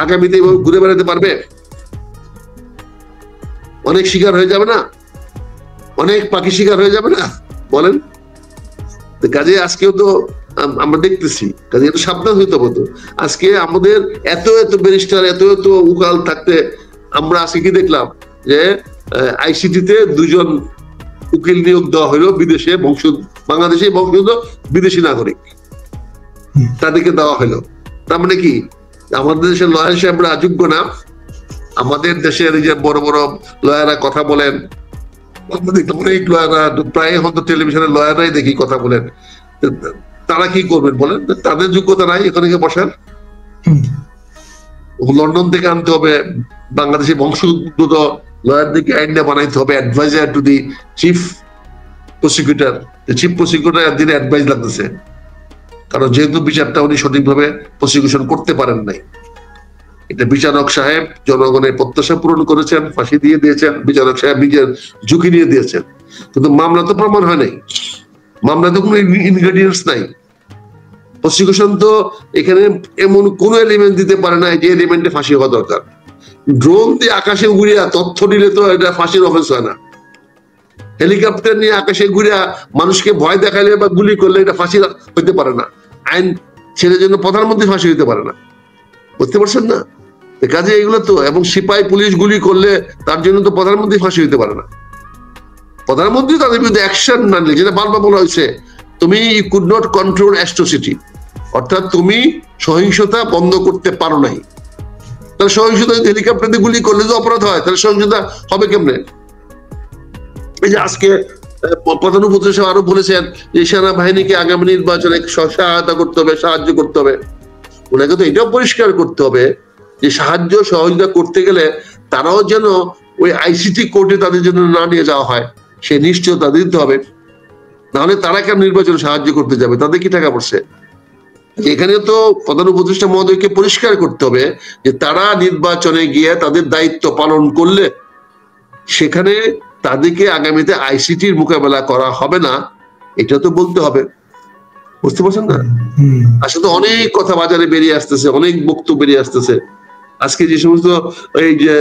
আগামীতে ঘুরে বেড়াতে পারবে? অনেক শিকার হয়ে যাবে না? অনেক পাখি শিকার হয়ে যাবে না? বলেন। কাজে আজকেও তো আমরা দেখতেছি, কাজে একটু সাবধান হইতে হতো। আজকে আমাদের এত এত ব্যারিস্টার, এত এত উকাল থাকতে আমরা আজকে কি দেখলাম যে আইসিটিতে 2 জন উকিল নিয়োগ দেওয়া হলো বিদেশে বাংলাদেশে বংশোদ্ভূত বিদেশি নাগরিক, তাদেরকে দেওয়া হলো। তার মানে কি আমাদের দেশের লয়ার সাহেবরা অযোগ্য না? আমাদের দেশের যে বড় বড় লয়াররা কথা বলেন, অনেক লয়াররা প্রায় হয়তো টেলিভিশনের লয়াররাই দেখি কথা বলেন, তারা কি করবেন বলেন? তাদের যোগ্যতা নাই এখানে বসার। লন্ডন থেকে আনতে হবে বাংলাদেশি বংশোদ্ভূত লয়ারদেরকে আইনটা বানাইতে হবে, adviser to the chief prosecutor. Chief prosecutor একদিনে অ্যাডভাইস লাগতেছে, কারণ যেহেতু বিচারটা উনি সঠিকভাবে প্রসিকিউশন করতে পারেন নাই। এটা বিচারক সাহেব জনগণের প্রত্যাশা পূরণ করেছেন, ফাঁসি দিয়ে দিয়েছেন, বিচারক সাহেব নিজের ঝুঁকি নিয়ে দিয়েছেন, কিন্তু মামলা তো প্রমাণ হয় নাই, মামলাতে কোনো ইনগ্রেডিয়েন্টস নাই। প্রসিকিউশন তো এখানে এমন কোন এলিমেন্ট দিতে পারে না যে এলিমেন্টে ফাঁসি হওয়া দরকার। ড্রোন দিয়ে আকাশে উড়িয়া তথ্য দিলে তো এটা ফাঁসির অফেন্স হয় না। হেলিকপ্টার নিয়ে আকাশে ঘুরিয়া মানুষকে ভয় দেখাইলে বা গুলি করলে এটা ফাঁসি হইতে পারে না। আইন ছেলের জন্য প্রধানমন্ত্রী ফাঁসি হইতে পারে না, বুঝতে পারছেন না? কাজে এগুলো তো, এবং সিপাহী পুলিশ গুলি করলে তার জন্য তো প্রধানমন্ত্রী ফাঁসি হইতে পারে না। প্রধানমন্ত্রী তাদের বিরুদ্ধে অ্যাকশন না নিলে, যেটা বারবার বলা হয়েছে, তুমি you could not control atrocity, অর্থাৎ তুমি সহিংসতা বন্ধ করতে পারো নাই। তাহলে সহিংসতা যদি হেলিকপ্টার দিয়ে গুলি করলে যে অপরাধ হয়, তাহলে সহিংসতা হবে কেমনে? এই যে আজকে প্রধান উপদেষ্টা আরো বলেছেন যে সেনাবাহিনীকে আগামী নির্বাচনে সহায়তা করতে হবে, সাহায্য করতে হবে। ওনাকে তো এটাও পরিষ্কার করতে হবে যে সাহায্য সহযোগিতা করতে গেলে তারাও যেন ওই আইসিটি কোর্টে তাদের জন্য না নিয়ে যাওয়া হয়, সে নিশ্চয়তা দিতে হবে। নাহলে তারা কেন নির্বাচনে সাহায্য করতে যাবে? তাদের কি টাকা পড়ছে? এখানে তো প্রধান উপদেষ্টা মহোদয়কে পরিষ্কার করতে হবে যে তারা নির্বাচনে গিয়ে তাদের দায়িত্ব পালন করলে সেখানে তাদেরকে আগামীতে আইসিটির মোকাবেলা করা হবে না, এটা তো বলতে হবে, বুঝতে পারছেন না? আসলে অনেক কথা বাজারে বেরিয়ে আসতেছে, অনেক বক্তব্য বেরিয়ে আসতেছে। আজকে যে সমস্ত এই যে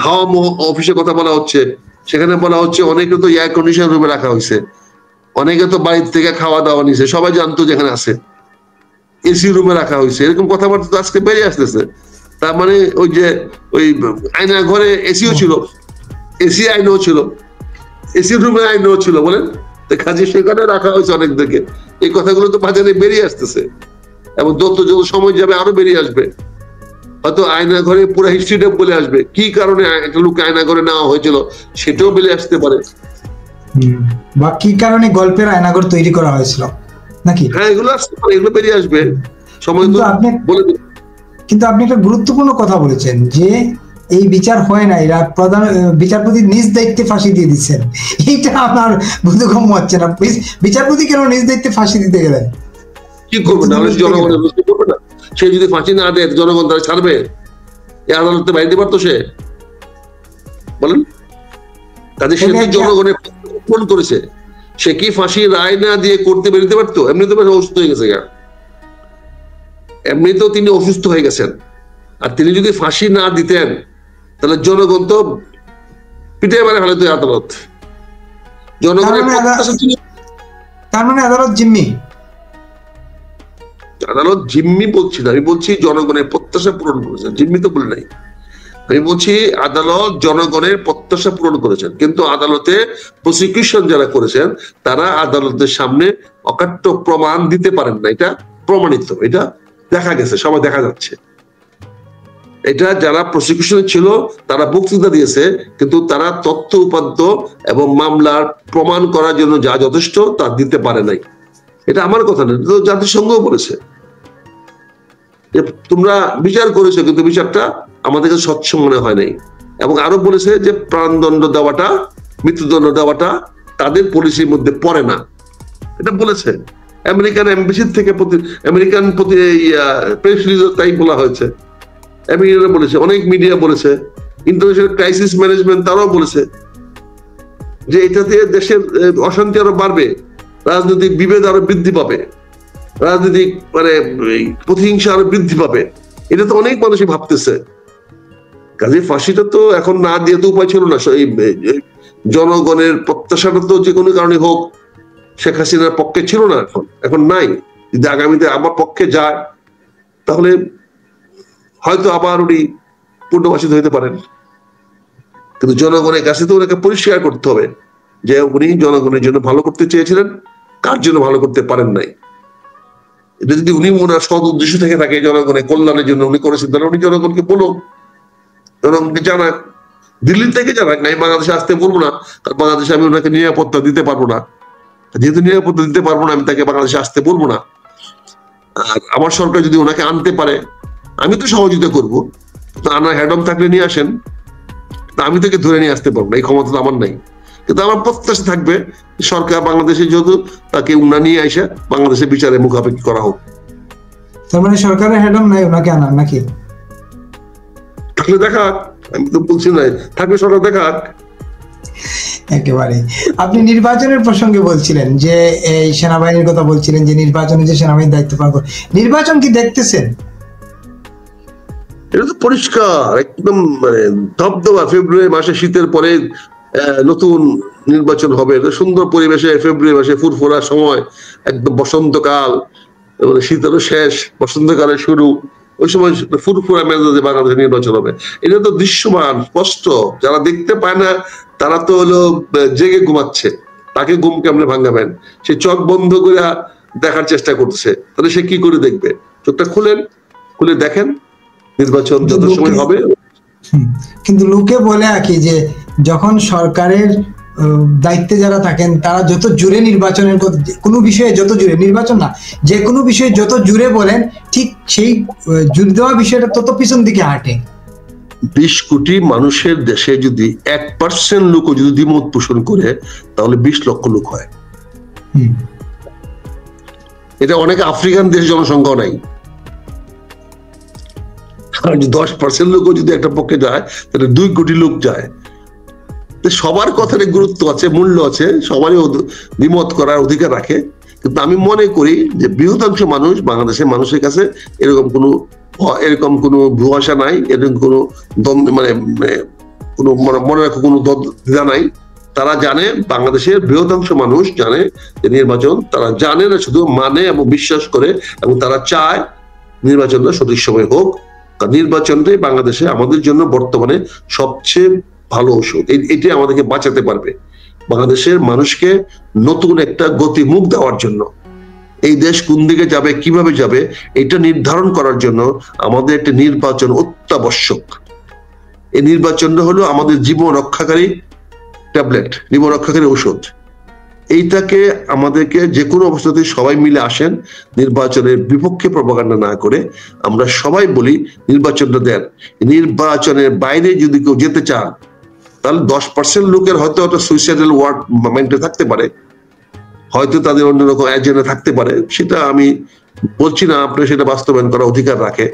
হাওয়া অফিসে কথা বলা হচ্ছে, সেখানে বলা হচ্ছে অনেকে তো এয়ার কন্ডিশন রুমে রাখা হয়েছে, অনেকে তো বাড়ির থেকে খাওয়া দাওয়া নিছে, সবাই জানতো যেখানে আছে, এসি রুমে রাখা হয়েছে, এরকম কথাবার্তা তো আজকে বেরিয়ে আসতেছে। তার মানে ওই যে ওই আয়না ঘরে এসিও ছিল, এসি আইনও ছিল, এসি রুমে আইনও ছিল, বলেন? কাজে সেখানে রাখা হয়েছে অনেকদেরকে। এই কথাগুলো তো বাজারে বেরিয়ে আসতেছে, এবং যত সময় যাবে আরো বেরিয়ে আসবে। হয়তো আয়না ঘরে পুরো হিস্ট্রিটা বলে আসবে, কি কারণে একটা লোককে আয়না ঘরে নেওয়া হয়েছিল সেটাও বেরিয়ে আসতে পারে, বা কি কারণে গল্পের আয়নাঘর তৈরি করা হয়েছিল নাকি। হ্যাঁ, এগুলো আসতে পারে, এগুলো বেরিয়ে আসবে সময় তো বলে দেবে। কিন্তু আপনি একটা গুরুত্বপূর্ণ কথা বলেছেন যে এই বিচার হয় না, এরা প্রধান বিচারপতি নিজ দায়িত্বে ফাঁসি দিয়ে দিচ্ছেন। এইটা আমার বোধগম্য হচ্ছে না। বিচারপতি কেন নিজ দায়িত্বে ফাঁসি দিতে গেলেন? কি করবে? নাহলে জনগণের বুঝতে পারবে না। সে যদি ফাঁসি না দেয় জনগণ তারা ছাড়বে? এই আদালতে বাইরে পারতো সে, বলেন? কাজে সে জনগণের ফোন করেছে, সে কি ফাঁসি রায় না দিয়ে করতে বেরোতে পারতো? এমনি তো অসুস্থ হয়ে গেছে, এমনিতেও তিনি অসুস্থ হয়ে গেছেন, আর তিনি যদি ফাঁসি না দিতেন তাহলে জনগণ তো পিঠে মারে ফেলতো আদালত। জনগণের তার মানে আদালত জিম্মি? আদালত জিম্মি বলছি না, আমি বলছি জনগণের প্রত্যাশা পূরণ করেছেন। জিম্মি তো বলে নাই, আমি বলছি আদালত জনগণের প্রত্যাশা পূরণ করেছেন, কিন্তু আদালতে প্রসিকিউশন যারা করেছেন তারা আদালতের সামনে অকাট্য প্রমাণ দিতে পারেন না। এটা প্রমাণিত, এটা দেখা গেছে, সবাই দেখা যাচ্ছে। এটা যারা প্রসিকিউশনে ছিল তারা বক্তৃতা দিয়েছে, কিন্তু তারা তথ্য উপাত্ত এবং মামলার প্রমাণ করার জন্য যা যথেষ্ট তা দিতে পারে নাই। এটা আমার কথা না, জাতিসংঘও বলেছে যে তোমরা বিচার করেছো কিন্তু বিচারটা আমাদের কাছে স্বচ্ছ মনে হয় নাই। এবং আরো বলেছে যে প্রাণদণ্ড দেওয়াটা, মৃত্যুদণ্ড দেওয়াটা তাদের পলিসির মধ্যে পড়ে না, এটা বলেছে। আমেরিকান এমবেসির থেকে আমেরিকান প্রেস রিলিজে তাই বলা হয়েছে, আমেরিকানরা বলেছে, অনেক মিডিয়া বলেছে, ইন্টারন্যাশনাল ক্রাইসিস ম্যানেজমেন্ট তারাও বলেছে যে এটাতে দেশের অশান্তি আরো বাড়বে, রাজনৈতিক বিভেদ আরো বৃদ্ধি পাবে, রাজনৈতিক মানে প্রতিহিংসা আরো বৃদ্ধি পাবে। এটা তো অনেক মানুষই ভাবতেছে। কাজে ফাঁসিটা তো এখন না দিয়ে তো উপায় ছিল না। জনগণের প্রত্যাশাটা তো যে কোনো কারণে হোক শেখ হাসিনার পক্ষে ছিল না, এখন নাই। যদি আগামীতে আমার পক্ষে যায় তাহলে হয়তো আবার উনি পূর্ণবাসিত হইতে পারেন, কিন্তু জনগণের কাছে তো ওনাকে পরিষ্কার করতে হবে যে উনি জনগণের জন্য ভালো করতে চেয়েছিলেন, কার জন্য ভালো করতে পারেন নাই। এটা যদি উনি ওনার সৎ উদ্দেশ্য থেকে থাকে জনগণের কল্যাণের জন্য উনি করেছেন, তাহলে উনি জনগণকে বলুন, জনগণকে জানাক, দিল্লি থেকে জানাক। আমি বাংলাদেশে আসতে বলবো না, কারণ বাংলাদেশে আমি ওনাকে নিরাপত্তা দিতে পারবো না। যেহেতু নিরাপত্তা দিতে পারবো না, আমি তাকে বাংলাদেশে আসতে বলবো না। আর আমার সরকার যদি ওনাকে আনতে পারে আমি তো সহযোগিতা করবো, আনার হ্যাডম থাকলে নিয়ে আসেন, আমি তাকে ধরে নিয়ে আসতে পারবো না, এই ক্ষমতা তো আমার নাই। কিন্তু আমার প্রত্যাশা থাকবে সরকার বাংলাদেশে যেহেতু তাকে উনা নিয়ে আইসা বাংলাদেশের বিচারে মুখাপেক্ষি করা হোক। তার মানে সরকারের হেডম নাই ওনাকে আনার নাকি? থাকলে দেখা, আমি তো বলছি না থাকলে সরকার দেখা। একেবারে। আপনি নির্বাচনের প্রসঙ্গে বলছিলেন যে এই সেনাবাহিনীর কথা বলছিলেন, যে নির্বাচনে যে সেনাবাহিনী দায়িত্ব পালন করে, নির্বাচন কি দেখতেছেন? এটা তো পরিষ্কার একদম, মানে ধবধবা ফেব্রুয়ারি মাসে শীতের পরে নতুন নির্বাচন হবে, সুন্দর পরিবেশে ফেব্রুয়ারি মাসে ফুরফুরা সময়, একদম বসন্তকাল, মানে শীতেরও শেষ বসন্তকালের শুরু, ওই সময় ফুরফুরা মেজাজে বাংলাদেশে নির্বাচন হবে। এটা তো দৃশ্যমান স্পষ্ট, যারা দেখতে পায় না তারা তো হলো জেগে ঘুমাচ্ছে, তাকে ঘুম কেমনে ভাঙাবেন? সে চোখ বন্ধ করে দেখার চেষ্টা করছে, তাহলে সে কি করে দেখবে? চোখটা খুলে দেখেন, নির্বাচন যত সময় হবে। কিন্তু লোকে বলে কি যে যখন সরকারের দায়িত্বে যারা থাকেন তারা যত জুড়ে নির্বাচনের কোনো বিষয়ে, যত জুড়ে নির্বাচন না যে কোনো বিষয়ে যত জুড়ে বলেন, ঠিক সেই জুড়ে দেওয়া বিষয়টা তত পিছন দিকে হাঁটে। 20 কোটি মানুষের দেশে যদি 1% লোক যদি দ্বিমত পোষণ করে তাহলে 20 লক্ষ লোক হয়। এটা অনেক আফ্রিকান দেশ জনসংখ্যা নাই। 10% লোক যদি একটা পক্ষে যায় তাহলে 2 কোটি লোক যায়। সবার কথার গুরুত্ব আছে, মূল্য আছে, সবারই দ্বিমত করার অধিকার রাখে। কিন্তু আমি মনে করি যে বৃহদাংশ মানুষ, বাংলাদেশের মানুষের কাছে এরকম কোনো ভুয়াশা নাই, এরকম কোনো মানে কোনো মনে রাখো কোনো দ্বিধা নাই। তারা জানে, বাংলাদেশের বৃহদাংশ মানুষ জানে যে নির্বাচন, তারা জানে না শুধু মানে এবং বিশ্বাস করে, এবং তারা চায় নির্বাচনটা সঠিক সময় হোক। নির্বাচনটাই বাংলাদেশে আমাদের জন্য বর্তমানে সবচেয়ে ভালো ওষুধ, এটাই আমাদেরকে বাঁচাতে পারবে। বাংলাদেশের মানুষকে নতুন একটা গতিমুখ দেওয়ার জন্য, এই দেশ কোন দিকে যাবে, কিভাবে যাবে, এটা নির্ধারণ করার জন্য আমাদের একটা নির্বাচন অত্যাবশ্যক। এই নির্বাচনটা হলো আমাদের জীবন রক্ষাকারী ট্যাবলেট, জীবন রক্ষাকারী ওষুধ। এইটাকে আমাদেরকে যে কোনো অবস্থাতে সবাই মিলে আসেন, নির্বাচনের বিপক্ষে প্রপাগান্ডা না করে আমরা সবাই বলি নির্বাচনটা দেন। নির্বাচনের বাইরে যদি কেউ যেতে চান তাহলে 10% লোকের হয়তো একটা সুইসাইডাল ওয়ার্ড মাইন্ডে থাকতে পারে, হয়তো তাদের অন্যরকম এজেন্ডা থাকতে পারে, সেটা আমি বলছি না, আপনি সেটা বাস্তবায়ন করার অধিকার রাখে।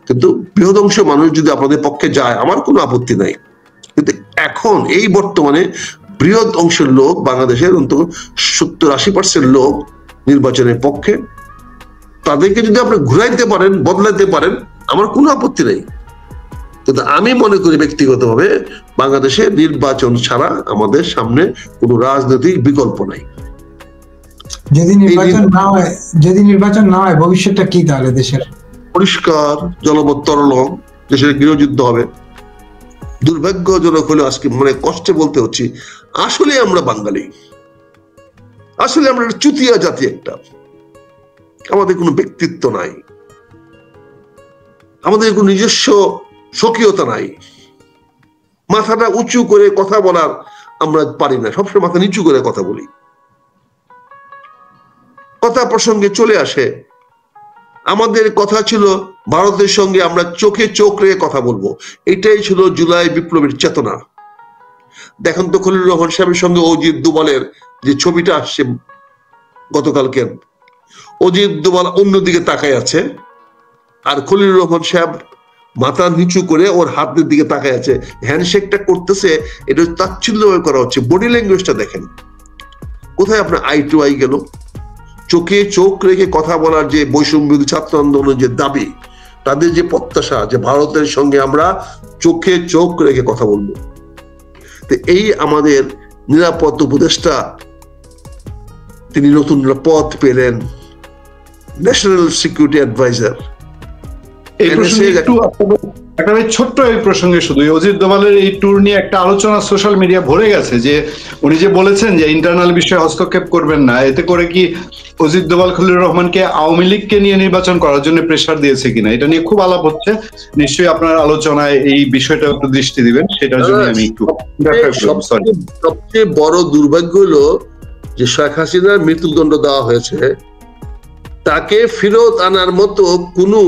কিন্তু বৃহদংশ মানুষ যদি আপনাদের পক্ষে যায় আমার কোনো আপত্তি নাই। কিন্তু এখন এই বর্তমানে বৃহৎ অংশের লোক, বাংলাদেশের অন্তত 70-80% লোক নির্বাচনের পক্ষে। তাদেরকে যদি আপনি ঘুরাইতে পারেন, বদলাইতে পারেন, আমার কোনো আপত্তি নেই। কিন্তু আমি মনে করি ব্যক্তিগতভাবে বাংলাদেশে নির্বাচন ছাড়া আমাদের সামনে কোনো রাজনৈতিক বিকল্প নাই। যদি নির্বাচন না হয় ভবিষ্যৎটা কি তাহলে দেশের? পরিষ্কার জলবত্তরল, দেশের গৃহযুদ্ধ হবে। দুর্ভাগ্যজনক হলে আজকে মানে কষ্টে বলতে হচ্ছে, আসলে আমরা বাঙালি, আসলে আমরা চুতিয়া জাতি একটা। আমাদের কোনো ব্যক্তিত্ব নাই, আমাদের কোনো নিজস্ব স্বকীয়তা নাই, মাথাটা উঁচু করে কথা বলার আমরা পারি না, সবসময় মাথা নিচু করে কথা বলি, কথা প্রসঙ্গে চলে আসে। আমাদের কথা ছিল ভারতের সঙ্গে আমরা চোখে চোখ রেখে কথা বলবো, এটাই ছিল জুলাই বিপ্লবের চেতনা। দেখেন তো খলিলুর রহমান সাহেবের সঙ্গে অজিত দোভালের যে ছবিটা আসছে গতকালকে, অজিত দোভাল অন্যদিকে তাকায় আছে আর খলিলুর রহমান সাহেব মাথা নিচু করে ওর হাতের দিকে তাকায় আছে, হ্যান্ডশেকটা করতেছে। এটা তাচ্ছিল্যভাবে করা হচ্ছে। বডি ল্যাঙ্গুয়েজটা দেখেন, কোথায় আপনার আই টু আই গেল? চোখে চোখ রেখে কথা বলার যে বৈষম্য ছাত্র আন্দোলনের যে দাবি, তাদের যে প্রত্যাশা যে ভারতের সঙ্গে আমরা চোখে চোখ রেখে কথা বলবো, তো এই আমাদের নিরাপদ উপদেষ্টা তিনি নতুন পদ পেলেন, ন্যাশনাল সিকিউরিটি অ্যাডভাইজার। এই প্রসঙ্গে একটু একটা ছোট্ট এই প্রসঙ্গে শুধু অজিত দোভালের এই ট্যুর নিয়ে একটা আলোচনা সোশ্যাল মিডিয়া ভরে গেছে, যে উনি যে বলেছেন যে ইন্টারনাল বিষয়ে হস্তক্ষেপ করবেন না, এতে করে কি অজিত দোভাল খলিলুর রহমানকে আওয়ামী লীগকে নিয়ে নির্বাচন করার জন্য প্রেসার দিয়েছে কিনা, এটা নিয়ে খুব আলাপ হচ্ছে। নিশ্চয়ই আপনার আলোচনায় এই বিষয়টা একটু দৃষ্টি দিবেন, সেটার জন্য আমি একটু। সবচেয়ে বড় দুর্ভাগ্য হলো যে শেখ হাসিনার মৃত্যুদণ্ড দেওয়া হয়েছে, তাকে ফেরত আনার মতো কোনো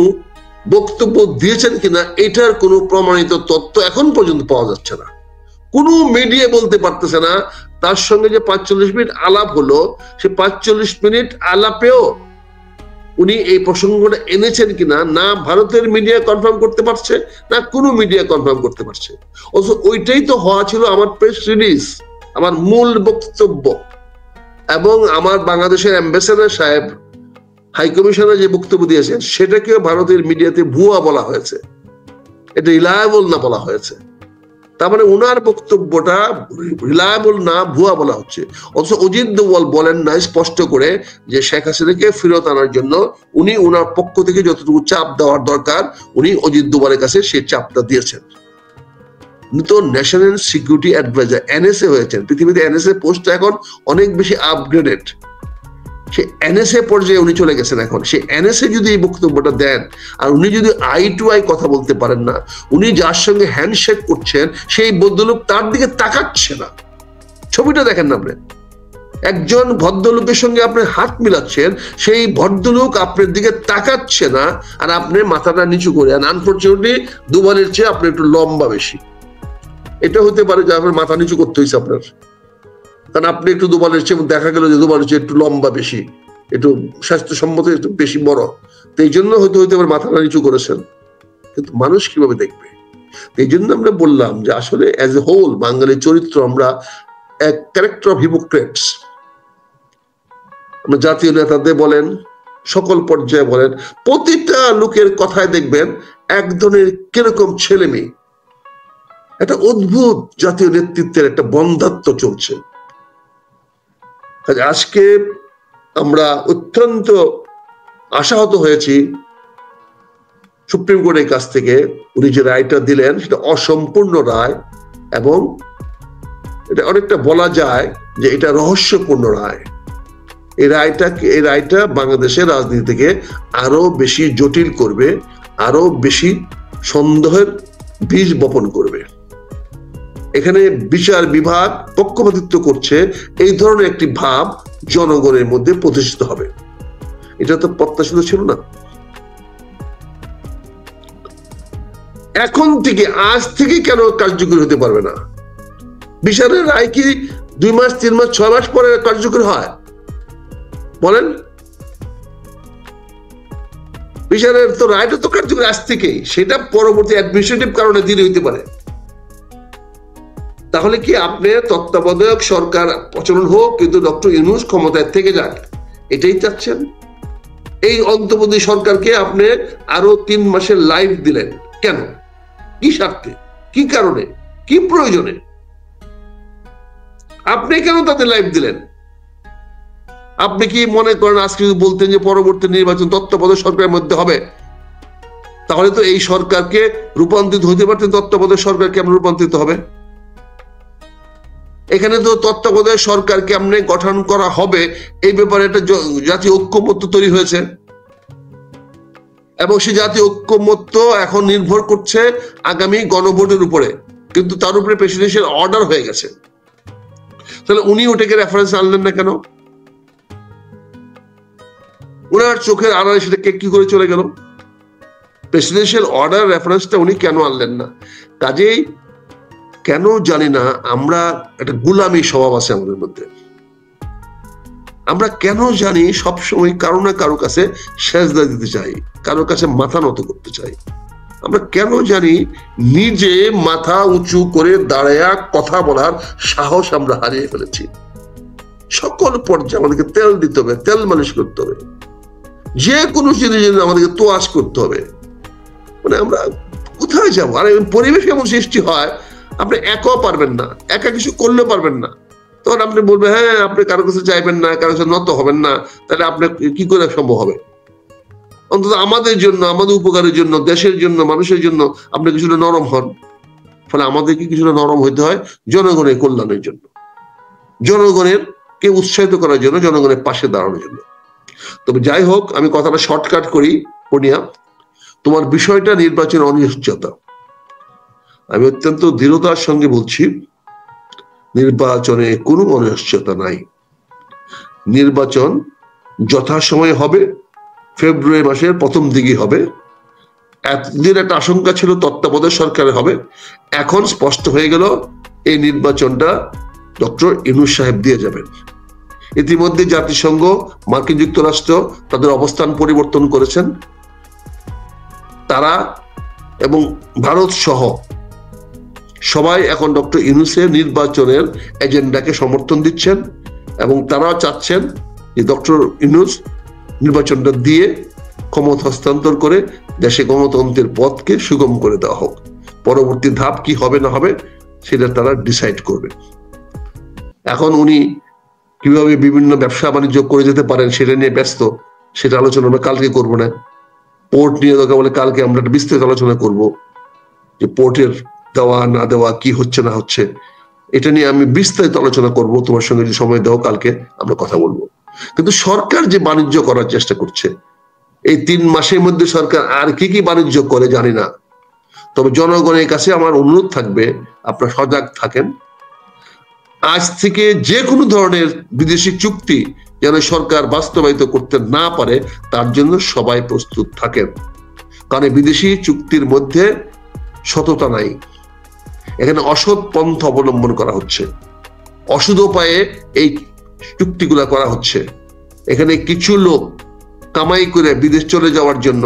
বক্তব্য দিয়েছেন কিনা এটার কোনো প্রমাণিত তথ্য এখন পর্যন্ত পাওয়া যাচ্ছে না। কোনো মিডিয়া বলতে পারতেছে না তার সঙ্গে যে 45 মিনিট আলাপ হলো, সে 45 মিনিট আলাপেও উনি এই প্রসঙ্গটা এনেছেন কিনা না ভারতের মিডিয়া কনফার্ম করতে পারছে, না কোনো মিডিয়া কনফার্ম করতে পারছে। অথচ ওইটাই তো হওয়া ছিল আমার প্রেস রিলিজ, আমার মূল বক্তব্য। এবং আমার বাংলাদেশের অ্যাম্বাসেডর সাহেব হাই কমিশনার যে বক্তব্য দিয়েছেন সেটাকে ভারতের মিডিয়াতে ভুয়া বলা হয়েছে, এটা রিলায়েবল না বলা হয়েছে। তার মানে ওনার বক্তব্যটা রিলায়েবল না, ভুয়া বলা হচ্ছে। অথচ অজিত দোভাল বলেন না স্পষ্ট করে যে শেখ হাসিনাকে ফেরত আনার জন্য উনি ওনার পক্ষ থেকে যতটুকু চাপ দেওয়ার দরকার উনি অজিত দোভালের কাছে সেই চাপটা দিয়েছেন। উনি তো ন্যাশনাল সিকিউরিটি অ্যাডভাইজার NSA হয়েছেন। পৃথিবীতে NSA পোস্টটা এখন অনেক বেশি আপগ্রেডেড, সে NSA পর্যায়ে উনি চলে গেছেন এখন। সে NSA যদি এই বক্তব্যটা দেন আর উনি যদি আই টু আই কথা বলতে পারেন না, উনি যার সঙ্গে হ্যান্ডশেক করছেন সেই ভদ্রলোক তার দিকে তাকাচ্ছে না। ছবিটা দেখেন না আপনি, একজন ভদ্রলোকের সঙ্গে আপনি হাত মিলাচ্ছেন, সেই ভদ্রলোক আপনার দিকে তাকাচ্ছে না আর আপনি মাথাটা নিচু করে। আনফরচুনেটলি দুবারের চেয়ে আপনি একটু লম্বা বেশি, এটা হতে পারে যে আপনার মাথা নিচু করতে হয়েছে আপনার, কারণ আপনি একটু দুবারের চেয়ে দেখা গেল যে দুবারের চেয়ে একটু লম্বা বেশি, একটু স্বাস্থ্যসম্মত একটু বেশি বড়, তো এই জন্য হয়তো আবার মাথাটা নিচু করেছেন। কিন্তু মানুষ কিভাবে দেখবে? এই জন্য আমরা বললাম যে আসলে অ্যাজ এ হোল বাঙালির চরিত্র আমরা এক ক্যারেক্টার অফ হিপোক্রেটস। আমরা জাতীয় নেতাদের বলেন, সকল পর্যায়ে বলেন, প্রতিটা লোকের কথায় দেখবেন এক ধরনের কিরকম ছেলে মেয়ে, একটা অদ্ভুত জাতীয় নেতৃত্বের একটা বন্ধাত্ব চলছে। আজকে আমরা অত্যন্ত আশাহত হয়েছি সুপ্রিম কোর্টের কাছ থেকে। উনি যে রায়টা দিলেন সেটা অসম্পূর্ণ রায় এবং এটা অনেকটা বলা যায় যে এটা রহস্যপূর্ণ রায়। এই রায়টা বাংলাদেশের রাজনীতিকে আরো বেশি জটিল করবে, আরো বেশি সন্দেহের বীজ বপন করবে। এখানে বিচার বিভাগ পক্ষপাতিত্ব করছে, এই ধরনের একটি ভাব জনগণের মধ্যে প্রতিষ্ঠিত হবে। এটা তো প্রত্যাশিত ছিল না। এখন থেকে, আজ থেকে কেন কার্যকরী হতে পারবে না? বিচারের রায় কি 2 মাস 3 মাস 6 মাস পরে কার্যকরী হয়? বলেন, বিচারের তো রায়টা তো কার্যকরী আজ থেকেই, সেটা পরবর্তী অ্যাডমিনিস্ট্রেটিভ কারণে দেরি হইতে পারে। তাহলে কি আপনি তত্ত্বাবধায়ক সরকার প্রচলন হোক কিন্তু ডক্টর ইউনূস ক্ষমতায় থেকে যাক, এটাই চাচ্ছেন? এই অন্তর্বর্তী সরকারকে আপনি আরো 3 মাসের লাইফ দিলেন কেন? কি স্বার্থে, কি কারণে, কি প্রয়োজনে আপনি কেন তাদের লাইফ দিলেন? আপনি কি মনে করেন আজকে যদি বলতেন যে পরবর্তী নির্বাচন তত্ত্বাবধায়ক সরকারের মধ্যে হবে, তাহলে তো এই সরকারকে রূপান্তরিত হতে পারতেন, তত্ত্বাবধায়ক সরকার কেমন রূপান্তরিত হবে? এখানে তো তত্ত্বাবধায়ক সরকার কেমনে গঠন করা হবে এই ব্যাপারে একটা জাতীয় ঐক্যমত্য তৈরি হয়েছে এবং সেই জাতীয় ঐক্যমত্য এখন নির্ভর করছে আগামী গণভোটের উপরে, কিন্তু তার উপরে প্রেসিডেন্সিয়াল অর্ডার হয়ে গেছে। তাহলে উনি ওটাকে রেফারেন্স আনলেন না কেন? ওনার চোখের আড়ালে সেটা কি করে চলে গেল? প্রেসিডেন্সিয়াল অর্ডার রেফারেন্সটা উনি কেন আনলেন না? কাজেই কেন জানি না আমরা একটা গুলামি স্বভাব আছে আমাদের মধ্যে। আমরা কেন জানি সবসময় কারো না কারো কাছে সেজদা দিতে চাই, কারো কাছে মাথা নত করতে চাই। আমরা কেন জানি নিজে মাথা উঁচু করে দাঁড়ায়া কথা বলার সাহস আমরা হারিয়ে ফেলেছি। সকল পর্যায়ে আমাদেরকে তেল দিতে হবে, তেল মালিশ করতে হবে, যে কোনো জিনিস আমাদেরকে তোয়াজ করতে হবে। মানে আমরা কোথায় যাবো? আর পরিবেশ এমন সৃষ্টি হয় আপনি একাও পারবেন না, একা কিছু করলেও পারবেন না, তখন আপনি বলবেন হ্যাঁ আপনি কারো কাছে চাইবেন না, কারো কাছে নত হবেন না, তাহলে আপনার কি করে সম্ভব হবে? অন্তত আমাদের জন্য, আমাদের উপকারের জন্য, দেশের জন্য, মানুষের জন্য আপনি কিছুটা নরম হন। ফলে আমাদেরকে কিছুটা নরম হইতে হয় জনগণের কল্যাণের জন্য, জনগণের কে উৎসাহিত করার জন্য, জনগণের পাশে দাঁড়ানোর জন্য। তবে যাই হোক, আমি কথাটা শর্টকাট করি। পূর্ণিয়া, তোমার বিষয়টা নির্বাচন অনিশ্চয়তা, আমি অত্যন্ত দৃঢ়তার সঙ্গে বলছি নির্বাচনে কোনো অনিশ্চয়তা নাই। নির্বাচন যথাসময়ে হবে, ফেব্রুয়ারি মাসের প্রথম দিকে হবে। এতদিন একটা আশঙ্কা ছিল তত্ত্বাবধায়ক সরকারের হবে, এখন স্পষ্ট হয়ে গেল এই নির্বাচনটা ডক্টর ইউনূস সাহেব দিয়ে যাবেন। ইতিমধ্যে জাতিসংঘ, মার্কিন যুক্তরাষ্ট্র তাদের অবস্থান পরিবর্তন করেছেন। তারা এবং ভারত সহ সবাই এখন ডক্টর ইউনূসের নির্বাচনের এজেন্ডাকে সমর্থন দিচ্ছেন এবং তারাও চাচ্ছেন যে ডক্টর ইউনূস নির্বাচনটা দিয়ে ক্ষমতা হস্তান্তর করে দেশে গণতন্ত্রের পথকে সুগম করে দেওয়া হোক। পরবর্তী ধাপ কি হবে না হবে সেটা তারা ডিসাইড করবে। এখন উনি কিভাবে বিভিন্ন ব্যবসা বাণিজ্য করে যেতে পারেন সেটা নিয়ে ব্যস্ত, সেটা আলোচনা আমরা কালকে করবো না। পোর্ট নিয়ে দরকার বলে কালকে আমরা একটা বিস্তৃত আলোচনা করব, যে পোর্টের দেওয়া না দেওয়া, কি হচ্ছে না হচ্ছে, এটা নিয়ে আমি বিস্তারিত আলোচনা করব। তোমার সঙ্গে যদি সময় দাও কালকে আমরা কথা বলবো। কিন্তু সরকার যে বাণিজ্য করার চেষ্টা করছে, এই 3 মাসের মধ্যে সরকার আর কি কি বাণিজ্য করে জানি না, তবে জনগণের কাছে আমার অনুরোধ থাকবে আপনারা সজাগ থাকেন। আজ থেকে যে কোনো ধরনের বিদেশি চুক্তি যেন সরকার বাস্তবায়িত করতে না পারে তার জন্য সবাই প্রস্তুত থাকেন, কারণ বিদেশি চুক্তির মধ্যে সততা নাই। এখানে অসৎ পন্থা অবলম্বন করা হচ্ছে, অসৎ উপায়ে এই চুক্তিগুলা করা হচ্ছে। এখানে কিছু লোক কামাই করে বিদেশ চলে যাওয়ার জন্য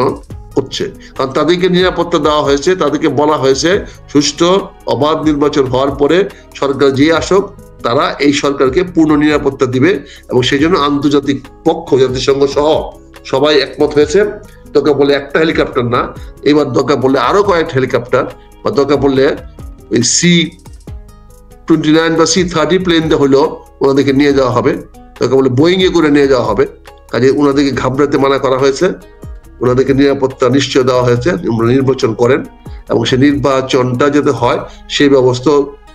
করছে, কারণ তাদেরকে নিরাপত্তা দেওয়া হয়েছে, তাদেরকে বলা হয়েছে সুষ্ঠু অবাধ নির্বাচন হওয়ার পরে সরকার যে আসুক তারা এই সরকারকে পূর্ণ নিরাপত্তা দিবে, এবং সেই জন্য আন্তর্জাতিক পক্ষ, জাতিসংঘ সহ সবাই একমত হয়েছে। দরকার বলে একটা হেলিকপ্টার না, এবার দরকার বললে আরো কয়েকটা হেলিকপ্টার, বা দরকার বললে ওই C-29 বা C-30 প্লেন হইলো ওনাদেরকে নিয়ে যাওয়া হবে, দরকার বলে বোয়িং এ করে নিয়ে যাওয়া হবে। কাজে ওনাদেরকে ঘাবড়াতে মানা করা হয়েছে, ওনাদেরকে নিরাপত্তা নিশ্চয় দেওয়া হয়েছে, নির্বাচন করেন এবং সেই নির্বাচনটা যাতে হয় সেই ব্যবস্থা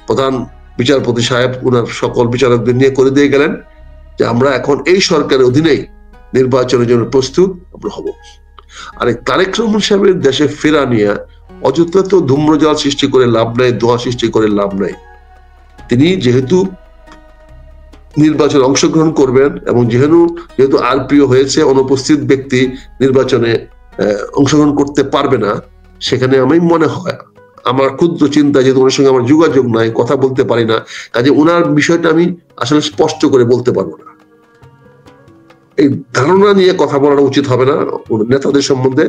প্রধান বিচারপতি সাহেব ওনার সকল বিচারকদের নিয়ে করে দিয়ে গেলেন, যে আমরা এখন এই সরকারের অধীনেই নির্বাচনের জন্য প্রস্তুত আমরা হব। আর তারেক রহমান সাহেবের দেশে ফেরা নিয়ে অযথা তো ধূম্রজাল সৃষ্টি করে লাভ নাই, দোয়া সৃষ্টি করে লাভ নাই। তিনি যেহেতু নির্বাচনে অংশগ্রহণ করবেন এবং যেহেতু আরপিও হয়েছে, অনুপস্থিত ব্যক্তি নির্বাচনে অংশগ্রহণ করতে পারবে না, সেখানে আমি মনে হয় আমার ক্ষুদ্র চিন্তা, যেহেতু ওনার সঙ্গে আমার যোগাযোগ নাই, কথা বলতে পারি না, কাজে ওনার বিষয়টা আমি আসলে স্পষ্ট করে বলতে পারবো না। এই ধারণা নিয়ে কথা বলাটা উচিত হবে না নেতাদের সম্বন্ধে।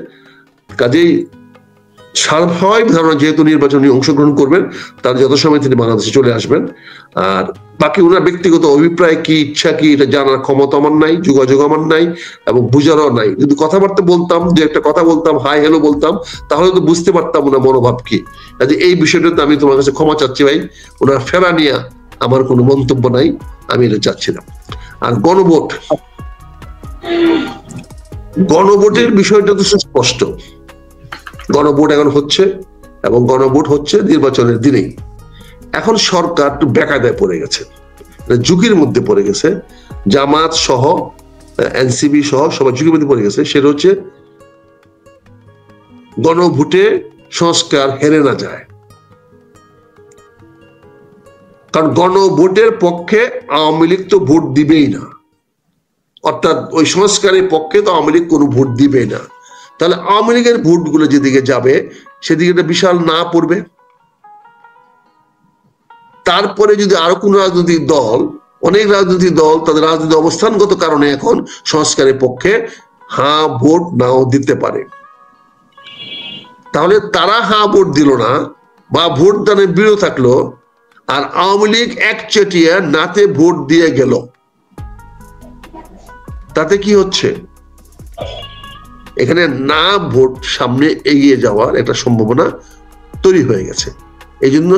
কাজেই স্বাভাবিক ধারণা, যেহেতু নির্বাচনে অংশগ্রহণ করবেন তার যত সময় তিনি বাংলাদেশে চলে আসবেন। আর বাকি ওনার ব্যক্তিগত অভিপ্রায় কি, ইচ্ছা কি, এটা জানার ক্ষমতা আমার নাই, যোগাযোগ আমার নাই এবং বুঝারও নাই। যদি কথাবার্তা বলতাম, যে একটা কথা বলতাম, হাই হ্যালো বলতাম, তাহলে তো বুঝতে পারতাম ওনার মনোভাব কি। কাজে এই বিষয়টাতে আমি তোমার কাছে ক্ষমা চাচ্ছি ভাই, ওনার ফেরা নিয়ে আমার কোনো মন্তব্য নাই, আমি এটা চাচ্ছিলাম। আর গণভোটের বিষয়টা তো স্পষ্ট, গণভোট এখন হচ্ছে এবং গণভোট হচ্ছে নির্বাচনের দিনেই। এখন সরকার একটু বেকায়দায় পড়ে গেছে, ঝুঁকির মধ্যে পড়ে গেছে, জামাত সহ এনসিবি সহ সবাই ঝুঁকির মধ্যে পড়ে গেছে। সেটা হচ্ছে গণভোটে সংস্কার হেরে না যায়, কারণ গণভোটের পক্ষে আওয়ামী লীগ তো ভোট দিবেই না, অর্থাৎ ওই সংস্কারের পক্ষে তো আওয়ামী লীগ কোনো ভোট দিবে না। তাহলে আওয়ামী লীগের ভোটগুলো যেদিকে যাবে সেদিকে একটা বিশাল না পড়বে। তারপরে যদি আরো কোন রাজনৈতিক দল, অনেক রাজনৈতিক দল তাদের রাজনৈতিক অবস্থানগত কারণে এখন সংস্কারের পক্ষে হ্যাঁ ভোট নাও দিতে পারে, তাহলে তারা হ্যাঁ ভোট দিল না বা ভোট দানে বিরত থাকলো, আর আওয়ামী লীগ একচেটিয়া নাতে ভোট দিয়ে গেল, তাতে কি হচ্ছে? এখানে না ভোট সামনে এগিয়ে যাওয়ার একটা সম্ভাবনা তৈরি হয়ে গেছে। এই জন্য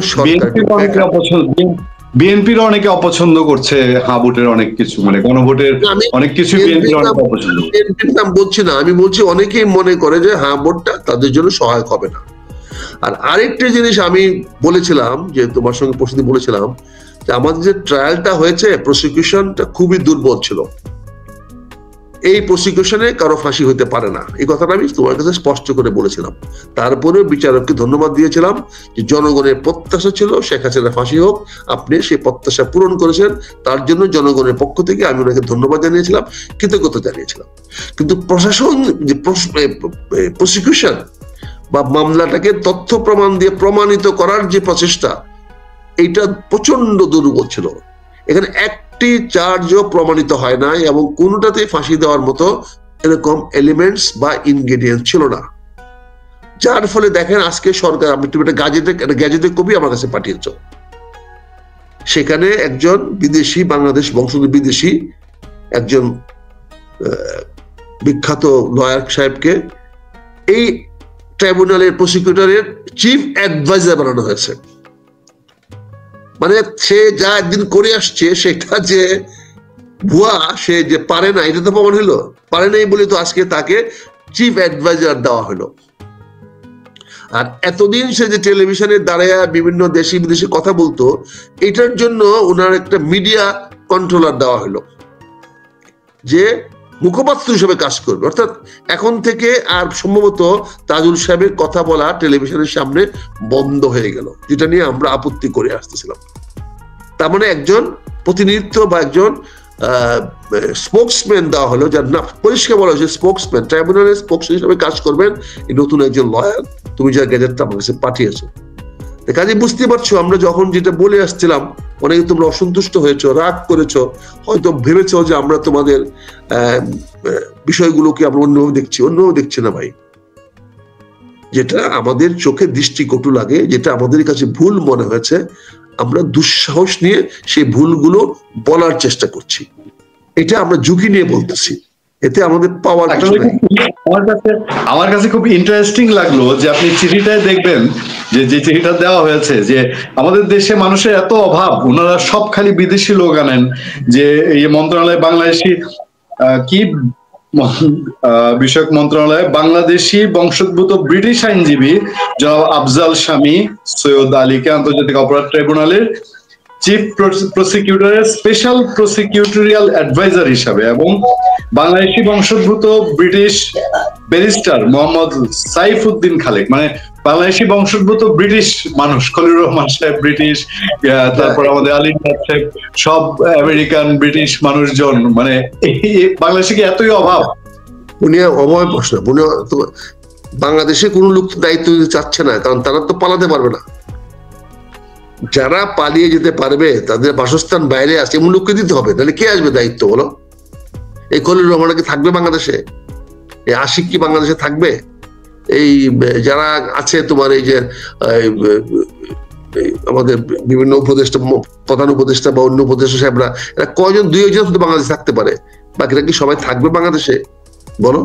বিএনপির অনেকে অপছন্দ করছে হ্যাঁ ভোটের অনেক কিছু, মানে গণভোটের অনেক কিছু বিএনপির নাম বলছি না, আমি বলছি অনেকেই মনে করে যে হ্যাঁ ভোটটা তাদের জন্য সহায়ক হবে না। আর আরেকটা জিনিস আমি বলেছিলাম, যে তোমার সঙ্গে প্রশ্ন বলেছিলাম যে আমাদের যে ট্রায়ালটা হয়েছে, প্রসিকিউশনটা খুবই দুর্বল ছিল। এই প্রসিকিউশনে কারো ফাঁসি হইতে পারে না, এই কথাটা আমি তোমার কাছে স্পষ্ট করে বলেছিলাম। তারপরে বিচারককে ধন্যবাদ দিয়েছিলাম যে জনগণের প্রত্যাশা ছিল শেখ হাসিনা ফাঁসি হোক, আপনি সেই প্রত্যাশা পূরণ করেছেন, তার জন্য জনগণের পক্ষ থেকে আমি ওনাকে ধন্যবাদ জানিয়েছিলাম, কৃতজ্ঞতা জানিয়েছিলাম। কিন্তু প্রশাসন যে প্রসিকিউশন বা মামলাটাকে তথ্য প্রমাণ দিয়ে প্রমাণিত করার যে প্রচেষ্টা, এইটা প্রচন্ড দুর্বল ছিল। এখানে একটি চার্জও প্রমাণিত হয় নাই এবং কোনটাতে ফাঁসি দেওয়ার মতো এরকম এলিমেন্টস বা ইনগ্রেডিয়েন্ট ছিল না, যার ফলে দেখেন আজকে সরকার, আমি তুমি একটা গ্যাজেটের কপি আমার কাছে পাঠিয়েছ, সেখানে একজন বিদেশি, বাংলাদেশ বংশোদ্ভূত বিদেশি একজন বিখ্যাত লয়ার সাহেবকে এই ট্রাইব্যুনালের প্রসিকিউটরের চিফ অ্যাডভাইজার বানানো হয়েছে। মানে সে যা একদিন করে আসছে সেটা যে ভুয়া, সে যে পারে না, এটা তো প্রমাণ হলো। পারে নাই বলে তো আজকে তাকে চিফ অ্যাডভাইজার দেওয়া হলো। আর এতদিন সে যে টেলিভিশনের দাঁড়ায় বিভিন্ন দেশি বিদেশি কথা বলতো, এটার জন্য ওনার একটা মিডিয়া কন্ট্রোলার দেওয়া হলো যে মুখপাত্র হিসেবে কাজ করবে। অর্থাৎ এখন থেকে আর সম্ভবত তাজুল সাহেবের কথা বলা টেলিভিশনের সামনে বন্ধ হয়ে গেল, যেটা নিয়ে আমরা আপত্তি করে আসতেছিলাম। তার মানে একজন প্রতিনিধিত্ব বা একজন স্পোকসম্যান দেওয়া হলো, যার না পরিষ্কার বলা হয়েছে স্পোকসম্যান, ট্রাইব্যুনালের স্পোকসম্যান হিসেবে কাজ করবেন এই নতুন একজন লয়ার। তুমি যার গ্যাজেটটা আমার কাছে পাঠিয়েছো, কাজে বুঝতে পারছো আমরা যখন যেটা বলে আসছিলাম অনেকে তোমরা অসন্তুষ্ট হয়েছো, রাগ করেছো, হয়তো ভেবেছো যে আমরা তোমাদের বিষয়গুলোকে আমরা অন্যভাবে দেখছি। অন্যভাবে দেখছি না ভাই, যেটা আমাদের চোখে দৃষ্টিকটু লাগে, যেটা আমাদের কাছে ভুল মনে হয়েছে, আমরা দুঃসাহস নিয়ে সেই ভুলগুলো বলার চেষ্টা করছি। এটা আমরা ঝুঁকি নিয়ে বলতেছি, এতে আমাদের পাওয়ার কিছু নেই। আমার কাছে খুব ইন্টারেস্টিং লাগলো যে আপনি চিঠিটায় দেখবেন যে চিঠিটা দেওয়া হয়েছে যে আমাদের দেশে মানুষের এত অভাব, ওনারা সব খালি বিদেশি লোক আনেন, যে এই মন্ত্রণালয় বাংলাদেশি কি বিষয়ক মন্ত্রণালয়ে বাংলাদেশি বংশোদ্ভূত ব্রিটিশ আইনজীবী জনাব আফজাল শামী সৈয়দ আলীকে আন্তর্জাতিক অপরাধ ট্রাইব্যুনালের চিফ প্রসিকিউটরের স্পেশাল প্রসিকিউটোরিয়াল অ্যাডভাইজার হিসাবে এবং বাংলাদেশি বংশোদ্ভূত ব্রিটিশ ব্যারিস্টার মোহাম্মদ সাইফুদ্দিন খালেক, মানে বাংলাদেশি বংশোদ্ভূত ব্রিটিশ মানুষ, খলিল রহমান সাহেব ব্রিটিশ, তারপর আমাদের আলী সাহেব, সব আমেরিকান ব্রিটিশ মানুষজন, মানে বাংলাদেশে কি এতই অভাব? উনি অভাব প্রশ্ন, উনি বাংলাদেশে কোনো লোক দায়িত্ব দিতে চাচ্ছে না, কারণ তারা তো পালাতে পারবে না। যারা পালিয়ে যেতে পারবে, তাদের বাসস্থান বাইরে আছে, এমন লোককে দিতে হবে, তাহলে কে আসবে দায়িত্ব বলো? এই খলিল রহমান কি থাকবে বাংলাদেশে? এই আশিক কি বাংলাদেশে থাকবে? এই যারা আছে তোমার এই যে আমাদের বিভিন্ন উপদেষ্টা, প্রধান উপদেষ্টা বা অন্য উপদেষ্টা সাহেবরা, এরা কয়জন, 2-1 জন বাংলাদেশে থাকতে পারে, বাকিরা কি সবাই থাকবে বাংলাদেশে বলো?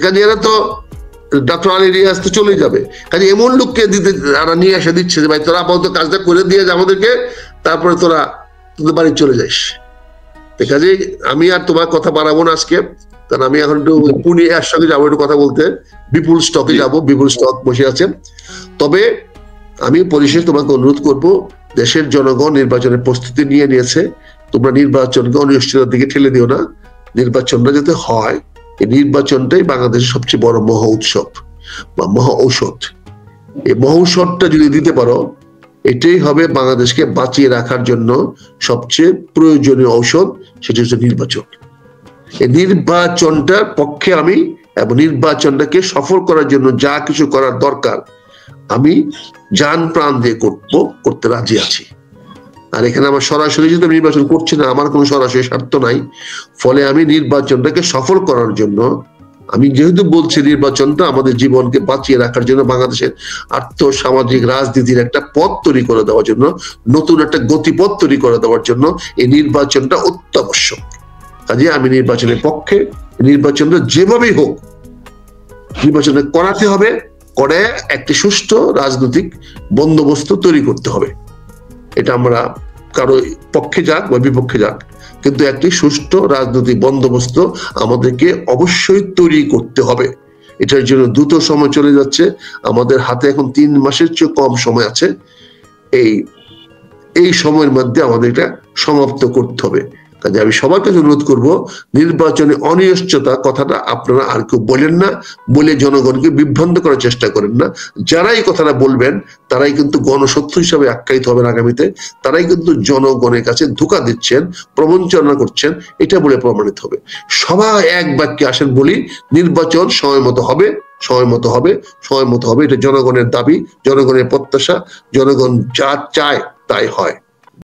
কাজে এরা তো ডক্টর আলী রিয়াজ তো চলে যাবে, কাজে এমন লোককে দিতে নিয়ে এসে দিচ্ছে যে ভাই তোরা আপাতত কাজটা করে দিয়ে যা আমাদেরকে, তারপরে তোরা তোদের বাড়ি চলে যাস। কাজে আমি আর তোমার কথা বাড়াবো না আজকে, কারণ আমি এখন একটু পুনে এর সঙ্গে যাবো একটু কথা বলতে, বিপুল স্টকে যাবো, বিপুল স্টক বসে আছে। তবে আমি পরিশেষে তোমাকে অনুরোধ করব, দেশের জনগণ নির্বাচনের প্রস্তুতি নিয়ে নিয়েছে, তোমরা নির্বাচনকে অনিশ্চয়তার দিকে ঠেলে দিও না। নির্বাচনটা যাতে হয়, এই নির্বাচনটাই বাংলাদেশের সবচেয়ে বড় মহা উৎসব বা মহা ঔষধ। এই মহা ঔষধটা যদি দিতে পারো, এটাই হবে বাংলাদেশকে বাঁচিয়ে রাখার জন্য সবচেয়ে প্রয়োজনীয় ঔষধ, সেটা হচ্ছে নির্বাচন। এই নির্বাচনটার পক্ষে আমি, এবং নির্বাচনটাকে সফল করার জন্য যা কিছু করার দরকার আমি জান প্রাণ দিয়ে করতে রাজি আছি। আর এখানে আমার সরাসরি যদি নির্বাচন করছি না, আমার কোনো সরাসরি স্বার্থ নাই, ফলে আমি নির্বাচনটাকে সফল করার জন্য, আমি যেহেতু বলছি নির্বাচনটা আমাদের জীবনকে বাঁচিয়ে রাখার জন্য, বাংলাদেশের আর্থ সামাজিক রাজনীতির একটা পথ তৈরি করে দেওয়ার জন্য, নতুন একটা গতিপথ তৈরি করে দেওয়ার জন্য এই নির্বাচনটা অত্যাবশ্যক। কাজে আমি নির্বাচনের পক্ষে, নির্বাচনটা যেভাবেই হোক নির্বাচনটা করাতে হবে, করে একটি সুষ্ঠু রাজনৈতিক বন্দোবস্ত তৈরি করতে হবে। এটা আমরা কারো পক্ষে যাক বা বিপক্ষে যাক, কিন্তু একটি সুষ্ঠু রাজনৈতিক বন্দোবস্ত আমাদেরকে অবশ্যই তৈরি করতে হবে। এটার জন্য দ্রুত সময় চলে যাচ্ছে, আমাদের হাতে এখন 3 মাসের চেয়ে কম সময় আছে। এই সময়ের মধ্যে আমাদের এটা সমাপ্ত করতে হবে। কাজে আমি সবার কাছে অনুরোধ করব, নির্বাচনে অনিশ্চয়তা কথাটা আপনারা আর কেউ বলেন না, বলে জনগণকে বিভ্রান্ত করার চেষ্টা করেন না। যারা এই কথাটা বলবেন তারাই কিন্তু গণশত্রু হিসাবে আখ্যায়িত হবেন আগামীতে, তারাই কিন্তু জনগণের কাছে ধোঁকা দিচ্ছেন, প্রবঞ্চনা করছেন, এটা বলে প্রমাণিত হবে। সবাই এক বাক্যে আসেন বলি, নির্বাচন সময় মতো হবে, সময় মতো হবে, এটা জনগণের দাবি, জনগণের প্রত্যাশা, জনগণ যা চায় তাই হয়।